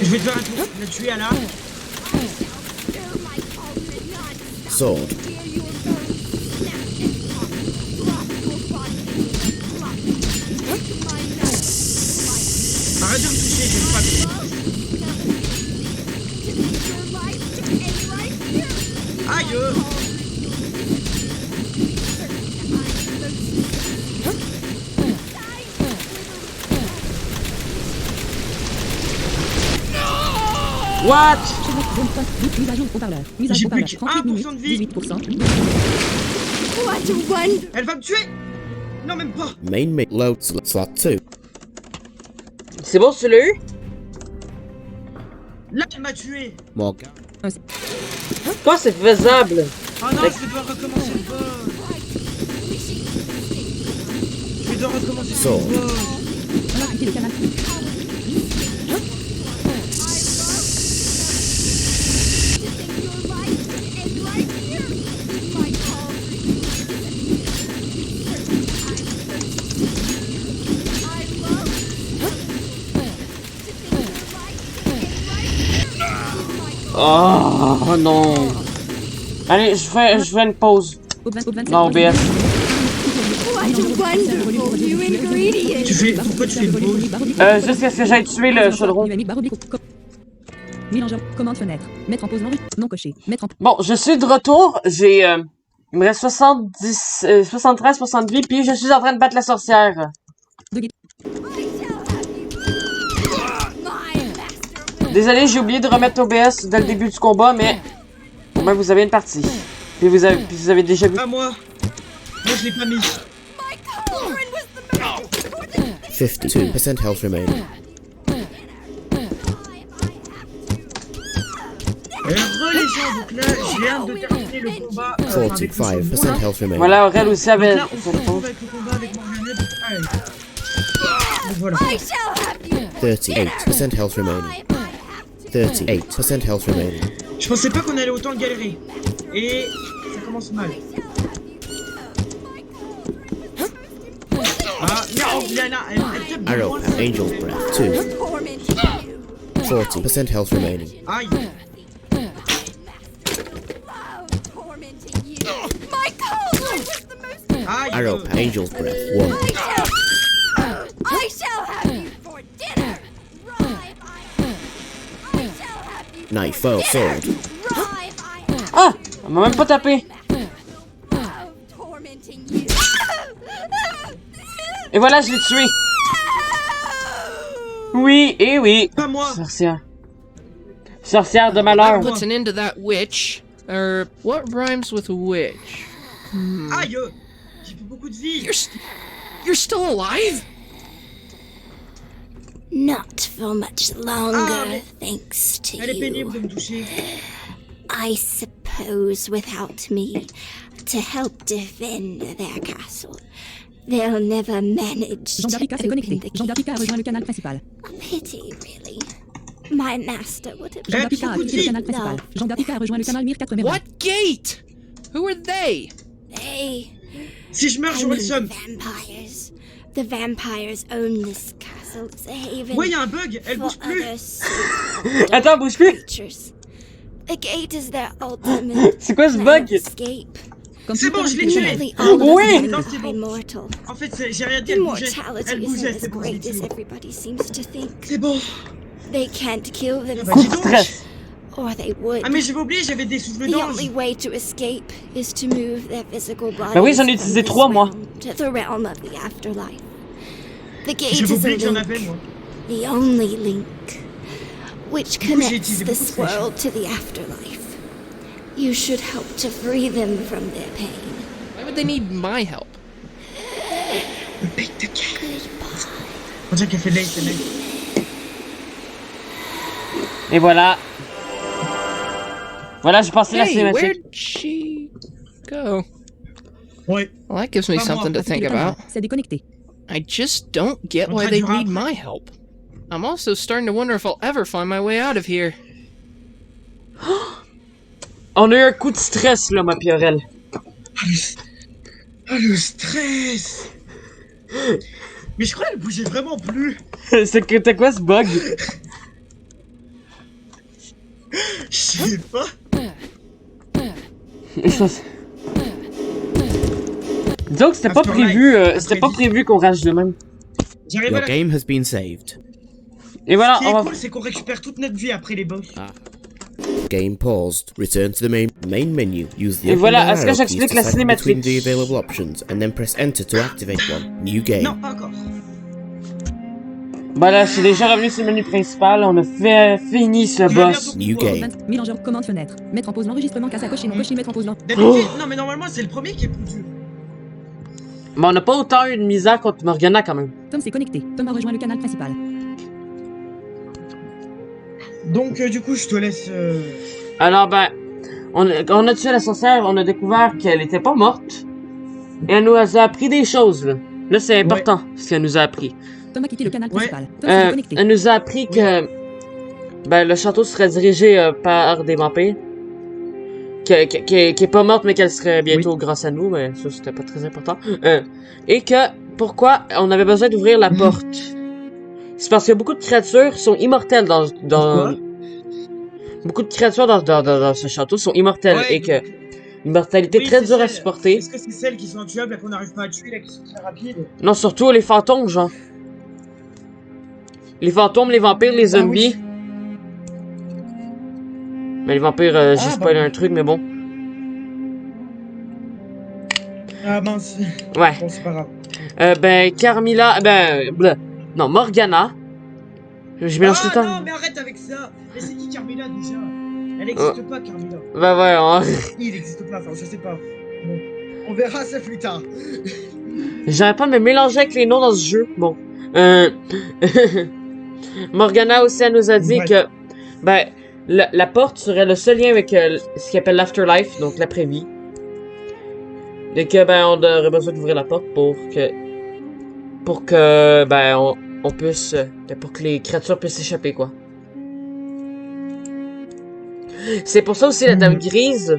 Je vais te faire un tour. La tuer à la. Sword. Arrête de me toucher, j'aime pas bien. Aïe! What? Mise à jour haut-parleur. Mise à J'ai jour plus haut-parleur. que 38 1% de minutes, vie. 18%. What a wonder! Elle va me tuer! Non, même pas! Main load slot 2. C'est bon, tu l'as eu? Là, elle m'a tué! Morgan. Quoi, c'est faisable? Oh non, je vais devoir recommencer le boss! Je vais devoir recommencer Sword. le boss! On a appliqué le canal. Oh non. Allez, je fais une pause. Non, OBS. What a wonderful new ingredient! Pourquoi tu fais une pause? Jusqu'à ce que j'aille tuer le chaudron. Mélangeur, commande fenêtre. Mettre en pause non coché. Mettre en Bon, je suis de retour. J'ai... il me reste 73% de vie, puis je suis en train de battre la sorcière. Désolé, j'ai oublié de remettre OBS dès le début du combat, mais... Au moins, vous avez une partie. Puis vous avez déjà vu... Pas moi! Moi, je l'ai pas mis. 52% health remaining. Les gens, donc là, j'ai hâte de terminer le combat. 45% health remaining. Voilà, Aurel aussi avait... Donc là, on se retrouve avec le combat avec Morganette. Allez. Donc voilà. I shall have you! 38% health remaining. 38% health remaining. Je pensais pas qu'on allait autant galérer. Et ça commence mal. Ah, non, Liana, elle te Arrow, Angel's Breath 2. Tormenting you. 40% health remaining. Aïe. Tormenting you. My cold one was the most. Aïe. Arrow, Angel's Breath 1. I shall have you for dinner. Rive I shall have you for Knife, foil, sword. Rive I Ah! Elle m'a même pas tapé. tormenting you. Et voilà, je l'ai tué. Oui, et oui. Pas moi. Sorcière. Sorcière de malheur. That puts an end to that witch. What rhymes with witch? Aïe. J'ai plus beaucoup de vie. You're still alive? Not for much longer, thanks to Elle est pénible you. de me toucher. I suppose without me to help defend their castle, they'll never manage Jean to d'Arrica s'est open connecté. the Jean gate. d'Arrica a rejoint le canal principal. Pity, really. My master would have Jean d'Arrica a beaucoup de quitté le vie. canal principal. Jean d'Arrica a rejoint le canal Mir 4 Merveilles. What gate? Who are they? They Si je meurs, I j'aurai le mean seum. vampires. The vampires own this castle. It's a haven Ouais, y'a un bug. Elle for bouge plus. other super Attends, bouge plus. creatures. The gate is their ultimate C'est quoi ce plan of bug? escape. Comme C'est tout bon, canal je l'ai principal. tué. Nearly all of Oui. them Non, c'est are bon. immortal. En fait, j'ai rien dit. Elle bougeait. Immortality Elle isn't bougeait. as C'est bon. je l'ai great as tué. everybody seems to think. C'est bon. They can't kill Bah, dis themselves, donc. Stress. or they would. Ah, mais j'avais oublié, j'avais des souffles The d'ange. only way to escape is to move their physical bodies Bah oui, j'en ai utilisé from 3, this moi. realm to the realm of the afterlife. The gate J'avais is a oublié que j'en link, avais, moi. the only link, which coup, j'ai connects utilisé beaucoup de this flèches. world to the afterlife. You should help to free them from their pain. Why would they need my help? Le bec de gueule. On dirait qu'elle fait de l'ASMR. Et voilà. Voilà, j'ai passé la Hey, cinématique. where'd she go? Ouais. Well, that gives me Pas moi. something to think Le canal about. s'est déconnecté. I just don't get On why they traduira need après. my help. I'm also starting to wonder if I'll ever find my way out of here. On a eu un coup de stress, là, ma Piorelle. Ah, le stress. Mais je crois qu'elle bougeait vraiment plus. C'était quoi ce bug? Je sais pas. Disons que c'était pas Afterlife. prévu, c'était pas prévu qu'on rage de même. J'arrive à Your la... game has been saved. Et voilà, Ce qui est on va... cool, c'est qu'on récupère toute notre vie après les boss. Game paused. Return to the main menu. Use the Et up voilà, and down est-ce que arrow keys j'explique to la cycle cinématique? between the available options, and then press enter to activate one. New game. Non, pas encore. Bah là, je suis déjà revenu sur le menu principal, on a fini ce Il va boss. bien New beaucoup, quoi. game. Mélangeur, commande fenêtre. Mettre en pause l'enregistrement, casse à cocher, mon cocher, mettre en pause l'enregistrement. D'habitude, Oh. non mais normalement c'est le premier qui est plus dur. Mais on n'a pas autant eu de misère contre Morgana quand même. Tom s'est connecté. Tom a rejoint le canal principal. Donc du coup je te laisse... Alors ben, on a tué la sorcière, on a découvert qu'elle était pas morte. Et elle nous a appris des choses là. Là c'est important ce qu'elle nous a appris. Tom a quitté le canal Ouais. principal. Tom s'est connecté. Elle nous a appris que ben, le château serait dirigé par des vampires. Qui est pas morte mais qu'elle serait bientôt grâce à nous, mais ça c'était pas très important. Et que pourquoi on avait besoin d'ouvrir la porte. C'est parce que beaucoup de créatures sont immortelles dans Pourquoi? beaucoup de créatures dans ce château sont immortelles Ouais, et que l'immortalité est très c'est dure à celles- supporter. Est-ce que c'est celles qui sont intuables là qu'on n'arrive pas à tuer là qui sont très rapides? Non, surtout les fantômes, genre. Les fantômes, les vampires, les Ah zombies. oui. Mais les vampires, j'ai Ah, spoilé bah. un truc, mais bon. Ah mince. Ouais. Bon c'est pas grave. Ben, Carmilla, non, Morgana. Je mélange tout le Ah temps. non mais arrête avec ça. Mais c'est qui Carmilla déjà? Elle n'existe pas Carmilla. Ben ouais, Il n'existe pas, enfin je sais pas. Bon. On verra ça plus tard. j'arrête pas de me mélanger avec les noms dans ce jeu. Bon. Morgana aussi, elle nous a dit Ouais. que, ben, la porte serait le seul lien avec ce qu'on appelle l'afterlife, donc l'après-vie. Et que, ben, on aurait besoin d'ouvrir la porte pour que, ben, on puisse, pour que les créatures puissent s'échapper, quoi. C'est pour ça aussi la Dame Grise,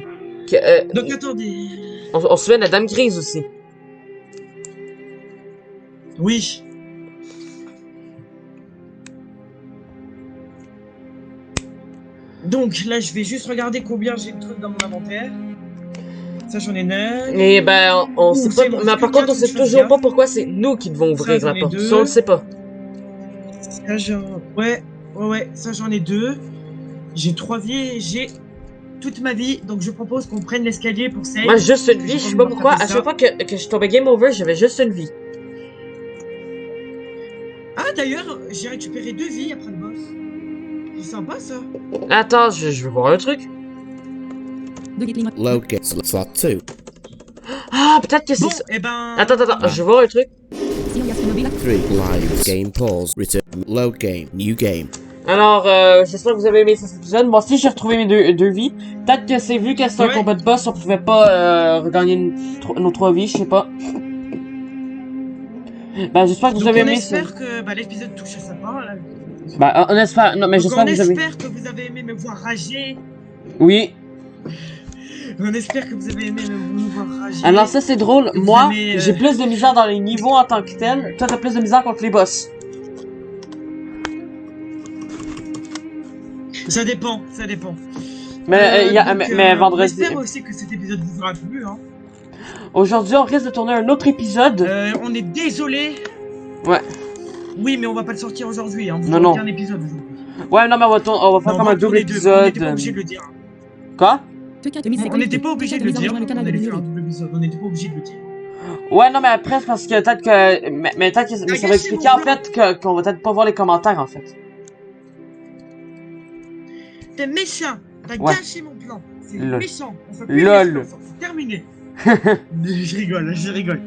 que, Donc attendez. on se souvient de la Dame Grise aussi. Oui. Donc là, je vais juste regarder combien j'ai de trucs dans mon inventaire. Ça, j'en ai 9. Et ben, on sait c'est pas. bon, Mais par contre, on sait toujours pas pourquoi c'est nous qui devons ouvrir j'en la ai porte. 2. Ça, on le sait pas. Ça, ouais, ça j'en ai 2. J'ai 3 vies et j'ai toute ma vie. Donc je propose qu'on prenne l'escalier pour save. Moi, juste une vie, je sais pas pourquoi. À chaque fois que je tombais game over, j'avais juste une vie. Ah, d'ailleurs, j'ai récupéré 2 vies après le boss. C'est sympa ça. Attends, je veux voir un truc. 2 gatling. Load gate slot 2. Ah, peut-être que c'est Bon, ça. et ben. Attends, je veux voir un truc. Sion Gas Mobile. 3 lives. Game pause. Return. Load game. New game. Alors, j'espère que vous avez aimé cet épisode. Moi aussi, j'ai retrouvé mes deux vies. Peut-être que c'est vu que c'était un Ouais. combat de boss, on pouvait pas regagner nos 3 vies, je sais pas. Ben, j'espère que vous Donc avez on aimé ça. espère que l'épisode touche à sa fin. Là. Ben, on espère. Non, mais Donc j'espère on que vous avez. espère que vous avez aimé me voir rager. Oui. On espère que vous avez aimé me voir rager. Alors, ça, c'est drôle. Vous Moi, aimez, j'ai plus de misère dans les niveaux en tant que tel. Toi, t'as plus de misère contre les boss. Ça dépend, ça dépend. Mais, mais On vendredi. espère aussi que cet épisode vous aura plu. Hein. Aujourd'hui, on risque de tourner un autre épisode. On est désolé. Ouais. Oui, mais on va pas le sortir aujourd'hui. Hein. Vous Non, aurez non. qu'un épisode aujourd'hui. Ouais, non, mais on va faire Non, comme on va un double tourner deux, épisode. On n'était pas obligé de le dire. Quoi? On n'était pas obligé de le dire. On allait faire un double épisode. On n'était pas obligé de le dire. Ouais, non, mais après, c'est parce que peut-être que. Mais peut-être que mais ça va gâché expliquer mon en fait qu'on va peut-être pas voir les commentaires en fait. T'es méchant. T'as Ouais. gâché mon plan. C'est Lol. méchant. On fait plus Lol. les C'est terminé. Je rigole.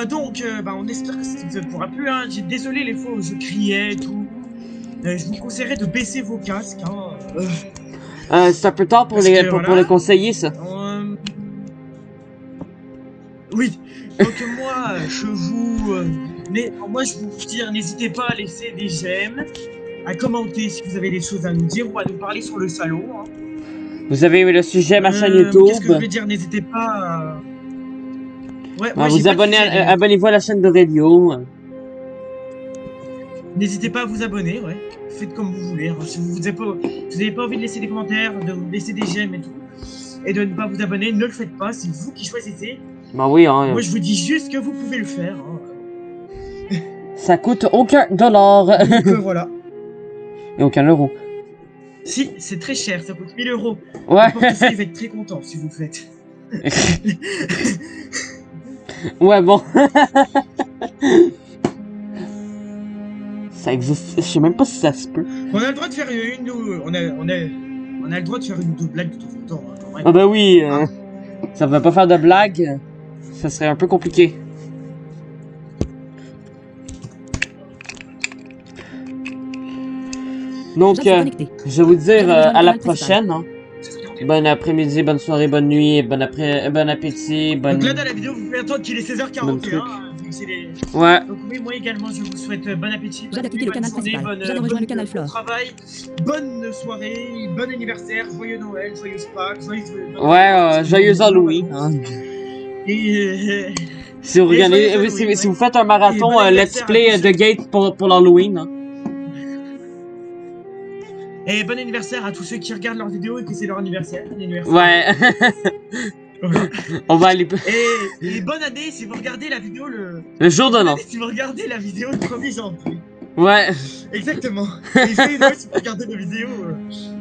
Donc, on espère que cet épisode vous aura plu. Hein. J'ai désolé les fois où je criais et tout. Je vous conseillerais de baisser vos casques. Hein. C'est un peu tard pour Parce les que, pour voilà. les conseiller ça. Oui. Donc moi, je vous dire, n'hésitez pas à laisser des j'aime, à commenter si vous avez des choses à nous dire ou à nous parler sur le salon. Hein. Vous avez aimé le sujet, ma chaîne Qu'est-ce que je YouTube. veux dire? N'hésitez pas à... Ouais, Ben, j'ai vous pas abonnez, de sujet, abonnez-vous à la chaîne de radio. N'hésitez pas à vous abonner, ouais. Faites comme vous voulez. Hein. Si vous n'avez pas envie de laisser des commentaires, de vous laisser des j'aime et tout, et de ne pas vous abonner, ne le faites pas. C'est vous qui choisissez. Ben oui, hein. Moi, je vous dis juste que vous pouvez le faire. Hein. Ça coûte aucun dollar. Donc voilà. Et aucun euro. Si, c'est très cher. Ça coûte 1000 €. Ouais. Le portefeuille va être très content si vous le faites. Ouais, bon. Ça existe. Je sais même pas si ça se peut. On a le droit de faire on a le droit de faire une ou deux blagues de temps en temps. Hein, quand même. Ah bah oui. Ça va pas faire de blagues. Ça serait un peu compliqué. Donc, Jade s'est connecté. je vais vous dire Bienvenue dans le à la canal principal. prochaine. Hein. Bon après-midi, bonne soirée, bonne nuit, bon appétit, bonne... Donc là, dans la vidéo, vous pouvez attendre qu'il est 16h41. Bon truc. Vu que c'est les... Ouais. Donc oui, moi également, je vous souhaite bon appétit, Jade a quitté le canal principal. Jade a rejoint le canal bon Flore. travail, bonne soirée, bon anniversaire, joyeux Noël, joyeuse Pâques, Ouais, joyeux Halloween. Hein. Et Si vous, Et regardez, joyeux si, Halloween, si ouais. vous faites un marathon Et bon Let's anniversaire Play à tous The Gate pour l'Halloween. Hein. Et bon anniversaire à tous ceux qui regardent leurs vidéos et que c'est leur anniversaire. Ouais. On va aller... Et bonne année si vous regardez la vidéo Le jour de bonne l'an. année si vous regardez la vidéo le 1er janvier. Ouais. Exactement. Et joyeux Noël si vous regardez la vidéo.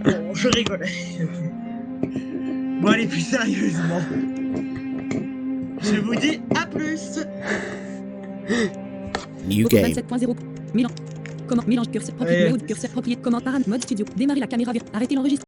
Bon, je rigole. Bon, allez, plus sérieusement. Je vous dis à plus. New Auto game. 27.0. Mélange. Comment mélange curseur propriété mode curseur propriété comment parent mode studio. Démarrer la caméra. Arrêtez l'enregistrement.